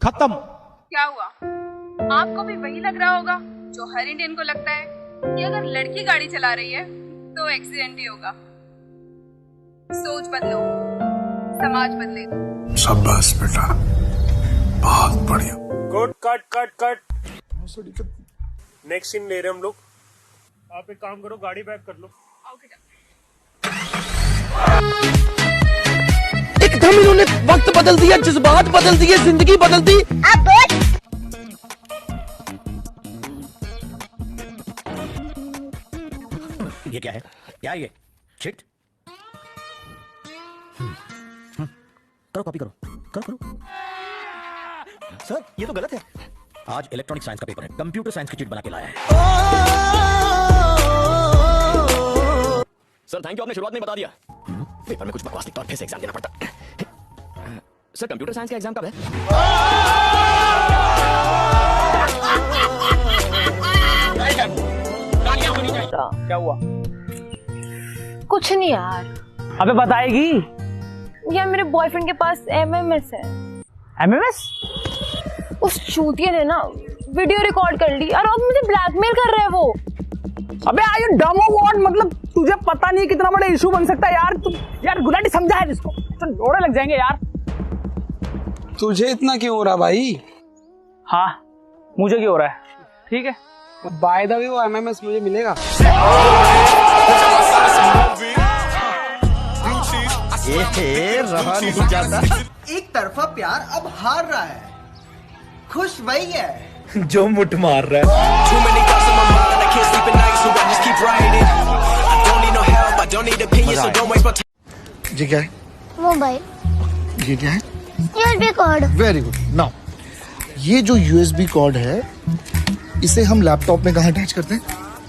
खत्म। क्या हुआ? आपको भी वही लग रहा होगा जो हर इंडियन को लगता है कि अगर लड़की गाड़ी चला रही है तो एक्सीडेंट ही होगा। सोच बदलो, समाज बदलेगा। शाबाश बेटा, बहुत बढ़िया। Good, cut cut cut. Next scene ले रहे हम लोग। आप एक काम करो, गाड़ी बैक कर लो। एकदम इन्होंने वक्त बदल दिया, जज्बात बदल दिए, जिंदगी बदल दी। ये क्या है? क्या है ये? शिट। करो, कॉपी करो, करो। सर ये तो गलत है। आज इलेक्ट्रॉनिक साइंस का पेपर है, कंप्यूटर साइंस की चिट बना के लाया है। सर थैंक यू, आपने शुरुआत में बता दिया। पेपर में कुछ बकवास लिखता और फिर से एग्जाम देना पड़ता। सर कंप्यूटर साइंस का एग्जाम कब है? क्या हुआ? कुछ नहीं यार। अबे बताएगी। यार मेरे बॉयफ्रेंड के पास MMS है। MMS? उस चूतिये ने ना वीडियो रिकॉर्ड कर ली और अब मुझे ब्लैकमेल कर रहा है वो। अबे आर यू डम और व्हाट? मतलब तुझे पता नहीं कितना बड़ा इशू बन सकता है यार। तू यार गुलाटी समझा है इसको, तो लोड़े लग जाएंगे यार। तुझे इतना क्यों हो रहा भाई? हाँ मुझे क्यों हो रहा है? ठीक है, बाय द वे वो MMS मुझे मिलेगा? ये रहा नहीं जाता। एक तरफा प्यार अब हार रहा है, खुश वही है जो मुठ मार रहा है। जी क्या है? मोबाइल। ये क्या है? USB cord. Very good. Now ये जो USB कॉर्ड है इसे हम लैपटॉप में कहाँ अटैच करते हैं?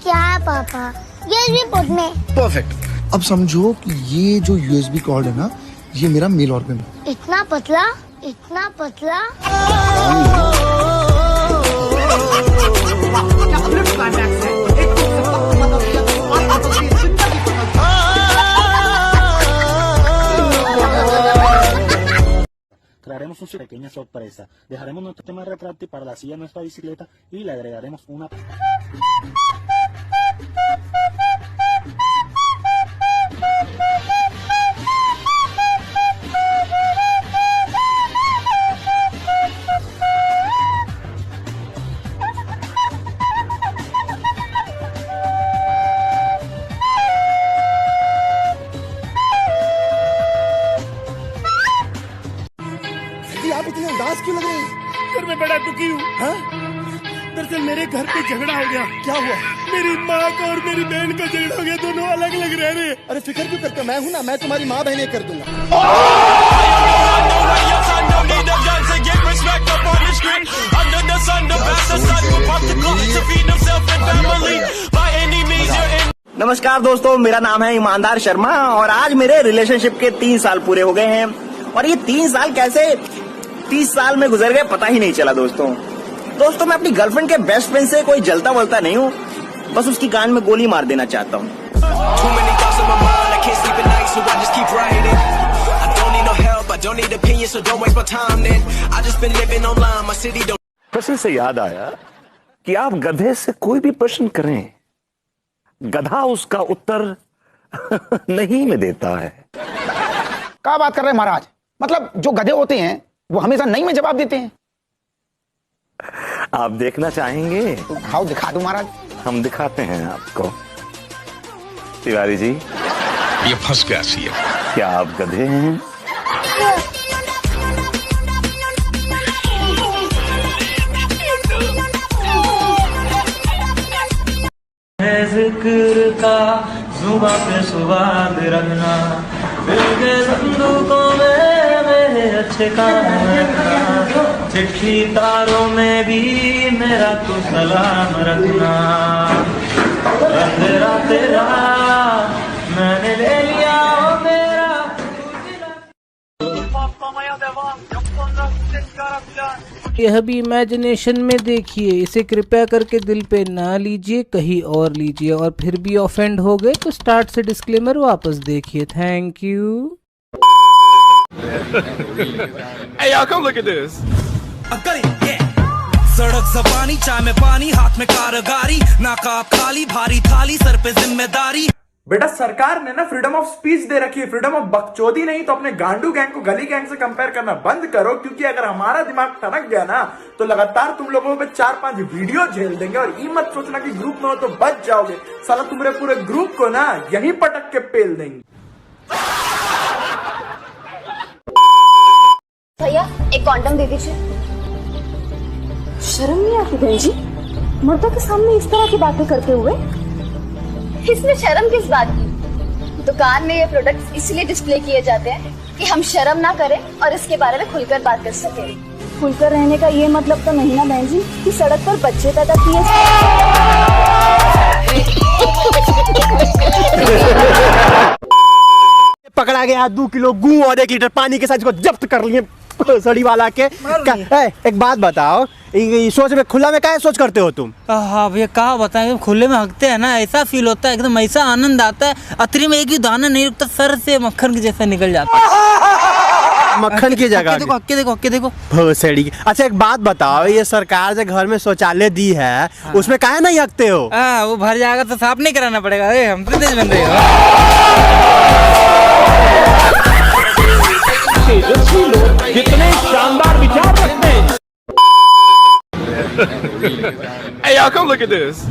क्या है पापा? USB पोर्ट में। परफेक्ट। अब समझो कि ये जो USB कॉर्ड है ना, ये मेरा मेल ऑर्गन है। इतना पतला, इतना पतला। Crearemos una pequeña sorpresa. Dejaremos nuestro tema retráctil para la silla de nuestra bicicleta y le agregaremos una... आप इतने उदास क्यों लग रहे हैं? सर मैं बड़ा दुखी हूँ। दरअसल मेरे घर पे झगड़ा हो गया। क्या हुआ? मेरी माँ का और मेरी बहन का झगड़ा हो गया, दोनों अलग अलग रह रहे हैं। अरे फिक्र क्यों करते? मैं हूँ ना, मैं तुम्हारी माँ बहने कर दूंगा। नमस्कार दोस्तों, मेरा नाम है ईमानदार शर्मा और आज मेरे रिलेशनशिप के 3 साल पूरे हो गए हैं। और ये 3 साल कैसे 30 साल में गुजर गए पता ही नहीं चला। दोस्तों मैं अपनी गर्लफ्रेंड के बेस्ट फ्रेंड से कोई जलता वलता नहीं हूँ, बस उसकी कान में गोली मार देना चाहता हूँ। प्रश्न से याद आया कि आप गधे से कोई भी प्रश्न करें, गधा उसका उत्तर नहीं में देता है। क्या बात कर रहे हैं महाराज? मतलब जो गधे होते हैं वो हमेशा नहीं में जवाब देते हैं। आप देखना चाहेंगे? दिखाओ, दिखा दो महाराज। हम दिखाते हैं आपको। तिवारी जी ये फंस गया सी। क्या आप गधे हैं? जिक्र का जुबां पे सुबाद रखना, दिल के संदूकों में मेरे अच्छे काम रखना, चिट्ठी तारों में भी मेरा तू सलाम रखना। अंधेरा तेरा मैंने ले लिया मेरा। यह भी इमेजिनेशन में देखिए, इसे कृपया करके दिल पे ना लीजिए, कहीं और लीजिए, और फिर भी ऑफेंड हो गए तो स्टार्ट से डिस्क्लेमर वापस देखिए। Thank you. Hey y'all, come look at this. सड़क ज़बानी, चाय में पानी, हाथ में कारगारी, नाकाब खाली, भारी थाली, सर पे जिम्मेदारी। बेटा सरकार ने ना फ्रीडम ऑफ स्पीच दे रखी है, फ्रीडम ऑफ बकचोदी नहीं। तो अपने गांडू गैंग को गली गैंग से कंपेयर करना बंद करो, क्योंकि अगर हमारा दिमाग टनक गया ना तो लगातार तुम लोगों पे 4-5 वीडियो झेल देंगे। और ये मत सोचना कि ग्रुप में हो तो बच जाओगे, साला तुम्हारे पूरे ग्रुप को ना यहीं पटक के पेल देंगे। भैया एक कॉन्डम दे दीजिए। शर्म नहीं आती बहन जी, मर्दों के सामने इस तरह की बातें करते हुए? इसमें शर्म किस बात की? दुकान में ये प्रोडक्ट्स इसलिए डिस्प्ले किए जाते हैं कि हम शर्म ना करें और इसके बारे में खुलकर बात कर सकें। खुलकर रहने का ये मतलब तो नहीं ना बहन जी कि सड़क पर बच्चे पैदा किए पकड़ा गया 2 किलो गू और 1 लीटर पानी के साथ इसको जब्त कर लिए सड़ी वाला के। एक बात बताओ, सोच में खुला में क्या सोच करते हो तुम? हाँ भैया कहा बताएं, खुले में हकते हैं ना, ऐसा फील होता है, एकदम ऐसा आनंद आता है, अतरी में एक ही दाना नहीं रुकता, सर से मक्खन के जैसा निकल जाता है। मक्खन की जगह देखो भोसड़ी की। अच्छा एक बात बताओ, ये सरकार जो घर में शौचालय दी है उसमें काहे नहीं हकते हो? वो भर जाएगा तो साफ नहीं कराना पड़ेगा। हम तो तेज बन रहे हो। कितने शानदार विचार रखते हैं। Hey y'all, come look at this.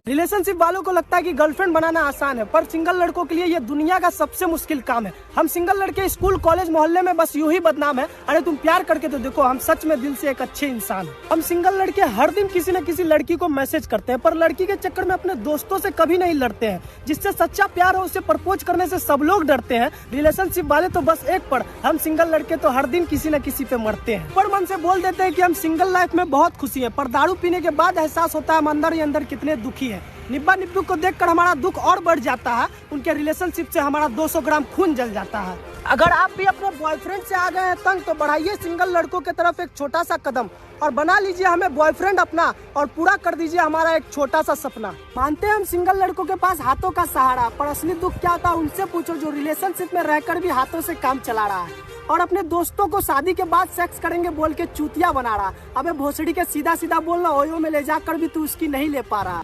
Relationship वालों को लगता है कि गर्लफ्रेंड बनाना आसान है, पर सिंगल लड़कों के लिए ये दुनिया का सबसे मुश्किल काम है। हम सिंगल लड़के स्कूल कॉलेज मोहल्ले में बस यूं ही बदनाम है। अरे तुम प्यार करके तो देखो, हम सच में दिल से एक अच्छे इंसान हैं। हम सिंगल लड़के हर दिन किसी न किसी लड़की को मैसेज करते हैं, पर लड़की के चक्कर में अपने दोस्तों से कभी नहीं लड़ते हैं। जिससे सच्चा प्यार हो उसे प्रपोज करने से सब लोग डरते हैं। रिलेशनशिप वाले तो बस एक पढ़, हम सिंगल लड़के तो हर दिन किसी न किसी पे मरते हैं। पर मन से बोल देते हैं कि हम सिंगल लाइफ में बहुत खुशी है, पर दारू पीने के बाद एहसास होता है हम अंदर ही अंदर कितने दुखी है। निब्बा निब्बू को देखकर हमारा दुख और बढ़ जाता है, उनके रिलेशनशिप से हमारा 200 ग्राम खून जल जाता है। अगर आप भी अपने बॉयफ्रेंड से आ गए हैं तंग, तो बढ़ाइए सिंगल लड़कों की तरफ एक छोटा सा कदम और बना लीजिए हमें बॉयफ्रेंड अपना, और पूरा कर दीजिए हमारा एक छोटा सा सपना। मानते हैं हम सिंगल लड़कों के पास हाथों का सहारा, पर असली दुख क्या होता है उनसे पूछो जो रिलेशनशिप में रहकर भी हाथों से काम चला रहा है और अपने दोस्तों को शादी के बाद सेक्स करेंगे बोल के चूतिया बना रहा। अबे भोसड़ी के सीधा सीधा बोलना, ओयो में ले जाकर भी तू उसकी नहीं ले पा रहा।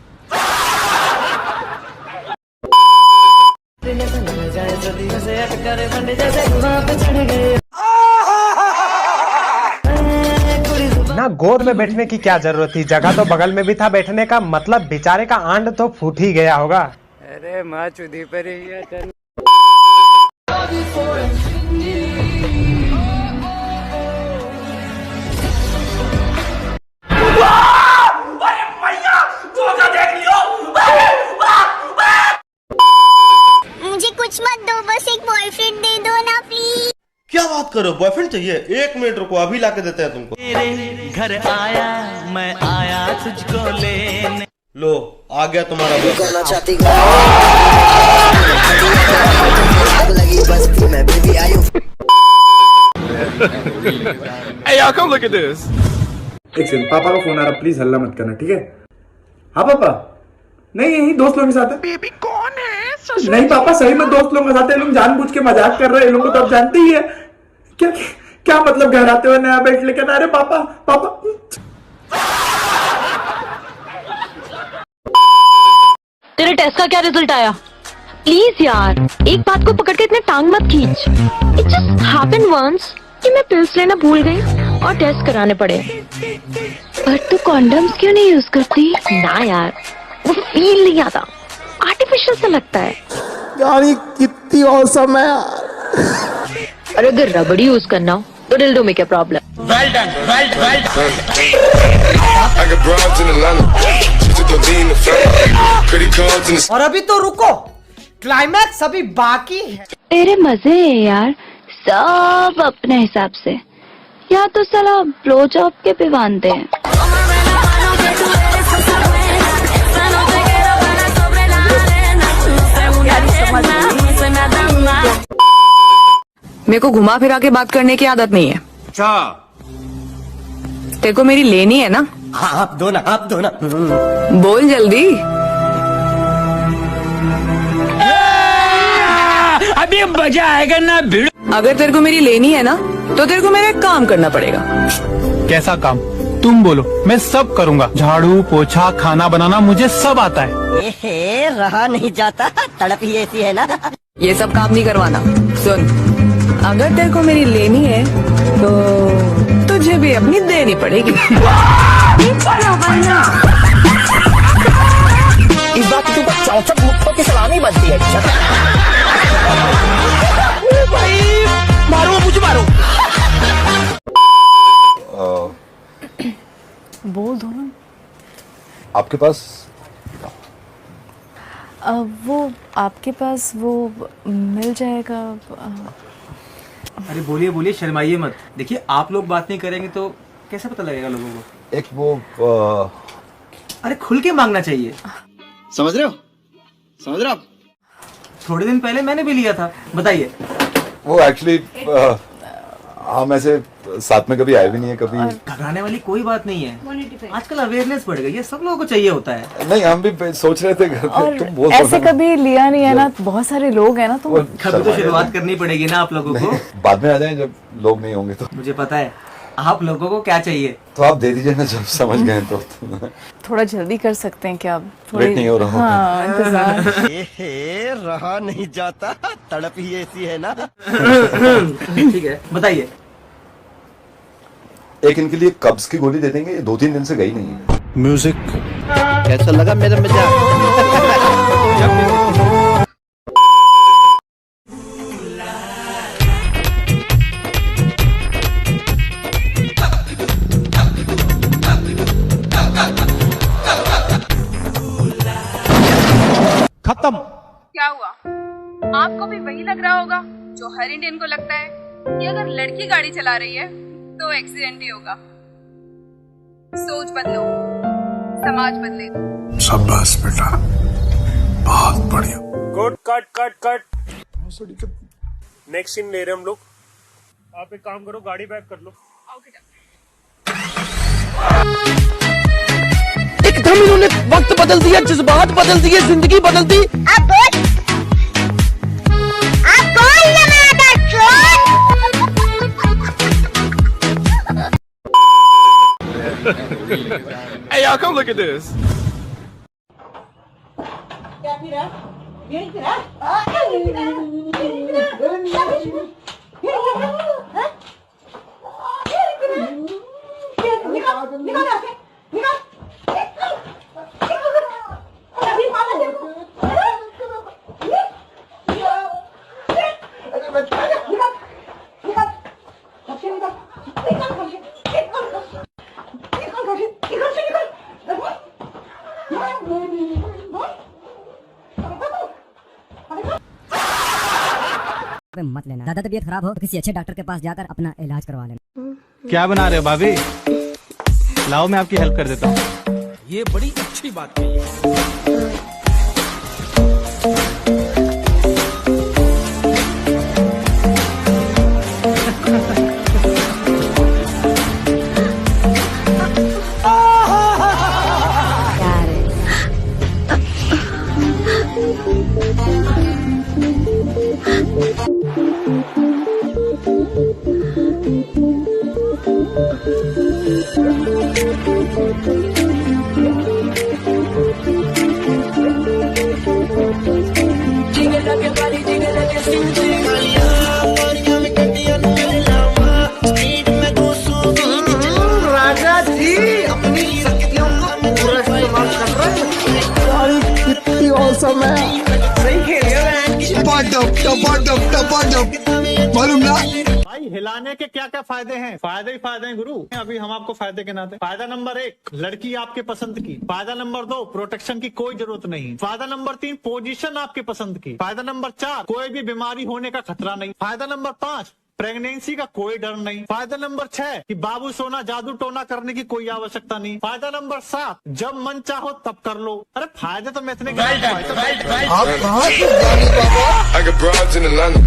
ना गोद में बैठने की क्या जरूरत थी, जगह तो बगल में भी था बैठने का, मतलब बेचारे का आंड तो फूट ही गया होगा। अरे माँ चुदी पर ही मुझे कुछ मत दो, बस एक बॉयफ्रेंड दे दो ना प्लीज। क्या बात करो, बॉयफ्रेंड चाहिए? 1 मिनट रुको, अभी लाके देते हैं तुमको। तेरे घर आया मैं आया तुझको लेने। लो आ गया तुम्हारा Hey y'all, come look at this. एक सेकंड, पापा का फोन आ रहा, प्लीज हल्ला मत करना, ठीक है? हाँ पापा, नहीं यही दोस्त लोगों के साथ है। बेबी कौन है? नहीं पापा सही में दोस्त लोगों के साथ है, लोग जानबूझ के मजाक कर रहे हैं, लोगों को तो आप जानते ही है। क्या क्या मतलब घराते हुए नया बेल्ट लेकर आ रहे? पापा पापा तेरे टेस्ट का क्या रिजल्ट आया? प्लीज यार एक बात को पकड़ के इतने टांग मत खींच। इट जस्ट हैपेंड वंस कि मैं पिल्स लेना भूल गई और टेस्ट कराने पड़े। पर तू कॉन्डम्स क्यों नहीं यूज करती? ना यार वो फील नहीं आता, आर्टिफिशियल सा लगता है। यार कितनी औसम है यार। अरे अगर रबड़ी यूज करना हो तो डिल्डो में क्या problem? Well done, well done. I got broads in Atlanta. She's a lean the family. Credit cards in the. और अभी तो रुको, क्लाइमैक्स अभी बाकी है। तेरे मजे है यार, सब अपने हिसाब से, या तो साला ब्लो जॉब के भी बांधते हैं। मेरे को घुमा फिरा के बात करने की आदत नहीं है। अच्छा तेरे को मेरी लेनी है ना? हाँ आप दो ना, आप दो ना। बोल जल्दी। अभी मजा आएगा ना भिड़। अगर तेरे को मेरी लेनी है ना तो तेरे को मेरा एक काम करना पड़ेगा। कैसा काम? तुम बोलो, मैं सब करूँगा। झाड़ू पोछा खाना बनाना मुझे सब आता है। रहा नहीं जाता, तड़प ही ऐसी है ना। ये सब काम नहीं करवाना। सुन, अगर तेरे को मेरी लेनी है तो तुझे भी अपनी देनी पड़ेगी। इस बात के ऊपर 64 मुक्तों की सलामी बनती है। भाई मारो, मुझे मारो। बोल दो ना। आपके पास वो आपके पास वो मिल जाएगा। अरे बोलिए बोलिए, शर्माइए मत। देखिए आप लोग बात नहीं करेंगे तो कैसे पता लगेगा लोगों को। एक वो अरे खुल के मांगना चाहिए। समझ रहे हो? समझ रहे हो आप? थोड़े दिन पहले मैंने भी लिया था। बताइए। वो एक्चुअली हम ऐसे साथ में कभी आए भी नहीं है कभी। घबराने वाली कोई बात नहीं है। आजकल अवेयरनेस बढ़ गई है, सब लोगों को चाहिए होता है। नहीं, हम भी सोच रहे थे घर पे। तुम बोल ऐसे कभी लिया नहीं है ना, बहुत सारे लोग हैं ना, तो कभी तो शुरुआत करनी पड़ेगी ना आप लोगों को। बाद में आ जाए जब लोग नहीं होंगे तो। मुझे पता है आप लोगों को क्या चाहिए। तो आप दे दीजिए ना जब समझ गए तो। थोड़ा जल्दी कर सकते हैं क्या? वेट नहीं हो रहा। हाँ, इंतजार। रहा नहीं जाता, तड़प ही ऐसी है ना। ठीक है, बताइए। एक इनके लिए कब्ज की गोली दे देंगे, 2-3 दिन से गई नहीं है। म्यूजिक कैसा लगा मेरा मजाक? खत्म। क्या हुआ? आपको भी वही लग रहा होगा जो हर इंडियन को लगता है कि अगर लड़की गाड़ी चला रही है तो एक्सीडेंट ही होगा। सोच बदलो, समाज बदलेगा। शाबाश बेटा, बहुत बढ़िया। Good, cut cut cut. Next scene ले रहे हम लोग। आप एक काम करो, गाड़ी बैक कर लो। एकदम इन्होंने वक्त बदल दिया, जज्बात बदल दिए, जिंदगी बदल दी। Hey, y'all, come look at this. मत लेना। ज्यादा तबीयत खराब हो तो किसी अच्छे डॉक्टर के पास जाकर अपना इलाज करवा लेना। क्या बना रहे हो भाभी? लाओ मैं आपकी हेल्प कर देता हूँ। ये बड़ी अच्छी बात कही। राजा जी अपनी शक्तियों का पूरा इस्तेमाल कर रहे हैं। कितनी औसम है। सही खेलिए। मालूम ना भाई, हिलाने के क्या क्या फायदे हैं? फायदे ही फायदे हैं गुरु। अभी हम आपको फायदे गिनाते हैं। फायदा नंबर 1, लड़की आपके पसंद की। फायदा नंबर 2, प्रोटेक्शन की कोई जरूरत नहीं। फायदा नंबर 3, पोजीशन आपके पसंद की। फायदा नंबर 4, कोई भी बीमारी होने का खतरा नहीं। फायदा नंबर 5, प्रेगनेंसी का कोई डर नहीं। फायदा नंबर 6 कि बाबू सोना जादू टोना करने की कोई आवश्यकता नहीं। फायदा नंबर 7, जब मन चाहो तब कर लो। अरे फायदे तो मैं इतने I got broads in Atlanta,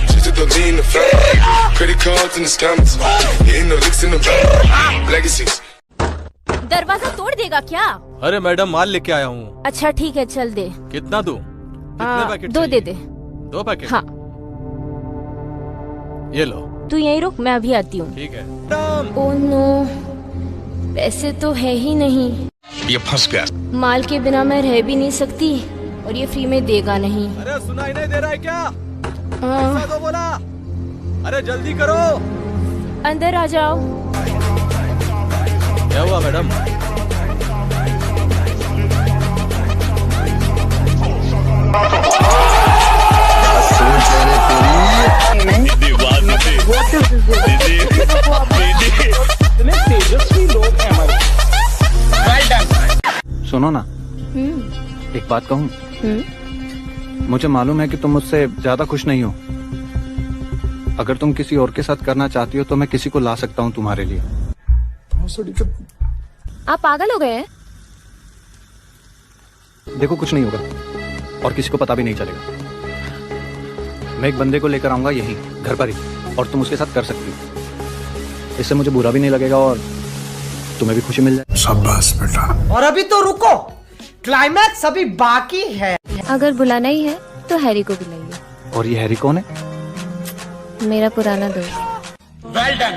just to the lean the family, credit cards and the scammers, hitting the licks in the van, legacies. दरवाजा तोड़ देगा क्या? अरे मैडम, माल लेके आया हूँ। अच्छा ठीक है, चल दे। कितना दूं? कितने पैकेट? 2 दे दे। 2 पैकेट? हाँ। ये लो। तू यहीं रुक, मैं अभी आती हूँ। ठीक है। ओह नो, पैसे तो है ही नहीं, ये फंस गया। माल के बिना मैं रह भी नहीं सकती और ये फ्री में देगा नहीं। अरे सुनाई नहीं दे रहा है क्या? हाँ। पैसा दो बोला। अरे जल्दी करो। अंदर आ जाओ। क्या हुआ मैडम? सुनो ना, एक बात कहूँ? मुझे मालूम है कि तुम मुझसे ज्यादा खुश नहीं हो। अगर तुम किसी और के साथ करना चाहती हो तो मैं किसी को ला सकता हूँ तुम्हारे लिए। आप पागल हो गए हैं? देखो कुछ नहीं होगा और किसी को पता भी नहीं चलेगा। मैं एक बंदे को लेकर आऊंगा यही घर पर ही, और तुम उसके साथ कर सकती हो। इससे मुझे बुरा भी नहीं लगेगा और तुम्हें भी खुशी मिल जाए। शाबाश बेटा। और अभी तो रुको, क्लाइमैक्स अभी बाकी है। अगर बुलाना ही है तो हैरी को बुलाइए। और ये हैरी कौन है? मेरा पुराना दोस्त। I got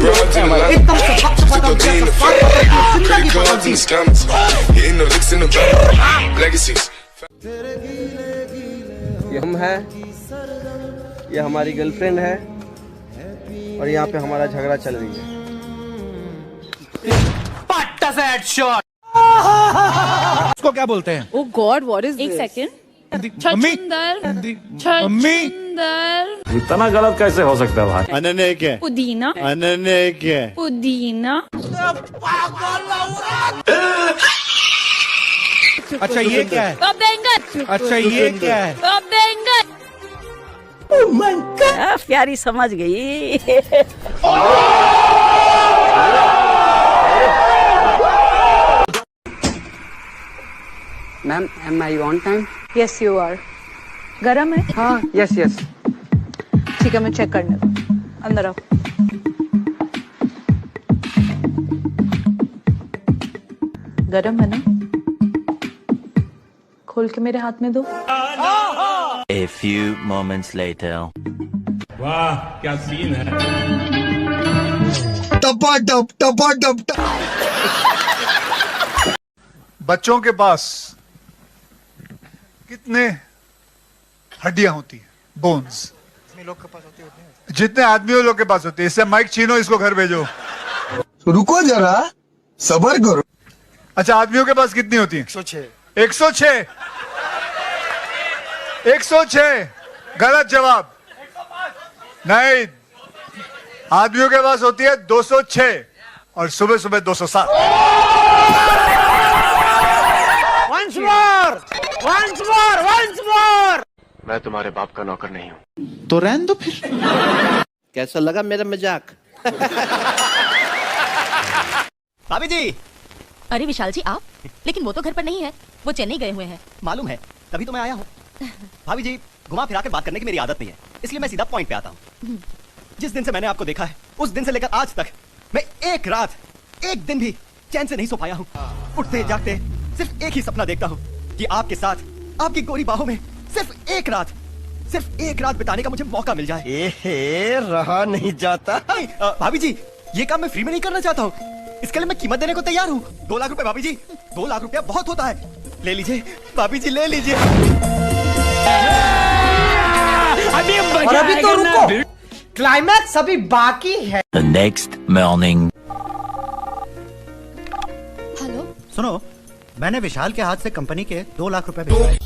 broads in Atlanta, just to throw in the family. Credit cards and the scammers, hitting the licks in the van. Legacies. ये हम है, ये हमारी गर्लफ्रेंड है और यहाँ पे हमारा झगड़ा चल रही है। पट्टा से हेडशॉट। उसको क्या बोलते हैं? ओ गॉड, व्हाट इज एक सेकंड। मम्मी इतना गलत कैसे हो सकता है भाई? अनन्य क्या? पुदीना। अनन्य क्या? पुदीना। अच्छा ये क्या है? बैंगन। अच्छा ये क्या है? बैंगन। प्यारी समझ गई। Ma'am, am I on time? Yes you are. गरम है? हाँ, यस यस। ठीक है, मैं चेक करने दो। अंदर आओ। गरम है ना? खोल के मेरे हाथ में दो। A few moments later. वाह क्या सीन है। टपा टप टपा टप टप। बच्चों के पास कितने हड्डियां होती हैं? बोन्स जितने आदमियों लोग के पास होती है। इससे माइक छीनो, इसको घर भेजो। रुको जरा, सबर करो। अच्छा, आदमियों के पास कितनी होती है? 106। 106। 106 गलत जवाब। नहीं, आदमियों के पास होती है 206 और सुबह सुबह 207। Once more, once more, once more. मैं तुम्हारे बाप का नौकर नहीं हूँ। तो रहने दो फिर। कैसा लगा मेरा मजाक? भाभी जी। अरे विशाल जी, आप? लेकिन वो तो घर पर नहीं है, वो चेन्नई गए हुए हैं। मालूम है, तभी तो मैं आया हूँ। भाभी जी, घुमा फिरा के बात करने की मेरी आदत नहीं है, इसलिए मैं सीधा पॉइंट पे आता हूँ। जिस दिन से मैंने आपको देखा है, उस दिन से लेकर आज तक मैं एक रात, एक दिन भी चैन से नहीं सो पाया हूँ। उठते जागते सिर्फ एक ही सपना देखता हूँ कि आपके साथ, आपकी गोरी बाहों में सिर्फ एक रात बिताने का मुझे मौका मिल जाए। रहा नहीं जाता। भाभी जी, ये काम मैं फ्री में नहीं करना चाहता हूँ, इसके लिए मैं कीमत देने को तैयार हूँ। 2 लाख रुपए भाभी जी, 2 लाख रुपया बहुत होता है। ले लीजिए भाभी जी, ले लीजिए। और अभी तो रुको, क्लाइमैक्स अभी बाकी है। The next morning. हेलो। सुनो, मैंने विशाल के हाथ से कंपनी के 2 लाख रुपए भेजे।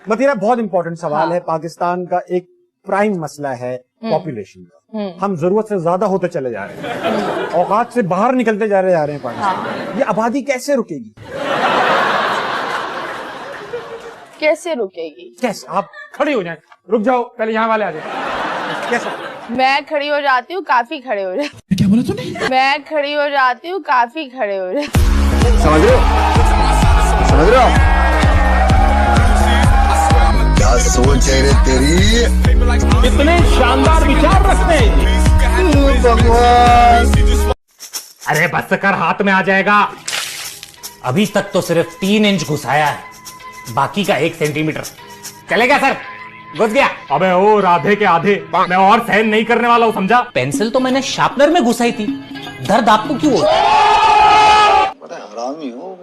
मतीरा, बहुत इंपॉर्टेंट सवाल है। पाकिस्तान का एक प्राइम मसला है पॉपुलेशन का। हम जरूरत से ज्यादा होते चले जा रहे हैं, औकात से बाहर निकलते जा रहे हैं पाकिस्तान। ये आबादी कैसे रुकेगी? कैसे रुकेगी? कैसे? आप खड़े हो जाए, रुक जाओ, पहले यहाँ वाले आ जाए। कैसे? मैं खड़ी हो जाती हूँ, काफी खड़े हो जाती। क्या बोला तूने? मैं खड़ी हो जाती हूँ, काफी खड़े हो जाती। समझ रहे हो? समझ रहे हो? क्या सोच है रे तेरी? इतने शानदार विचार रखते हैं। भगवान। अरे बस कर, हाथ में आ जाएगा। अभी तक तो सिर्फ 3 इंच घुसाया है, बाकी का 1 सेंटीमीटर चलेगा सर? घुस गया। अबे ओ राधे के आधे, मैं और सहन नहीं करने वाला हूँ, समझा? पेंसिल तो मैंने शार्पनर में घुसाई थी, दर्द आपको क्यों हो? हरामी हो।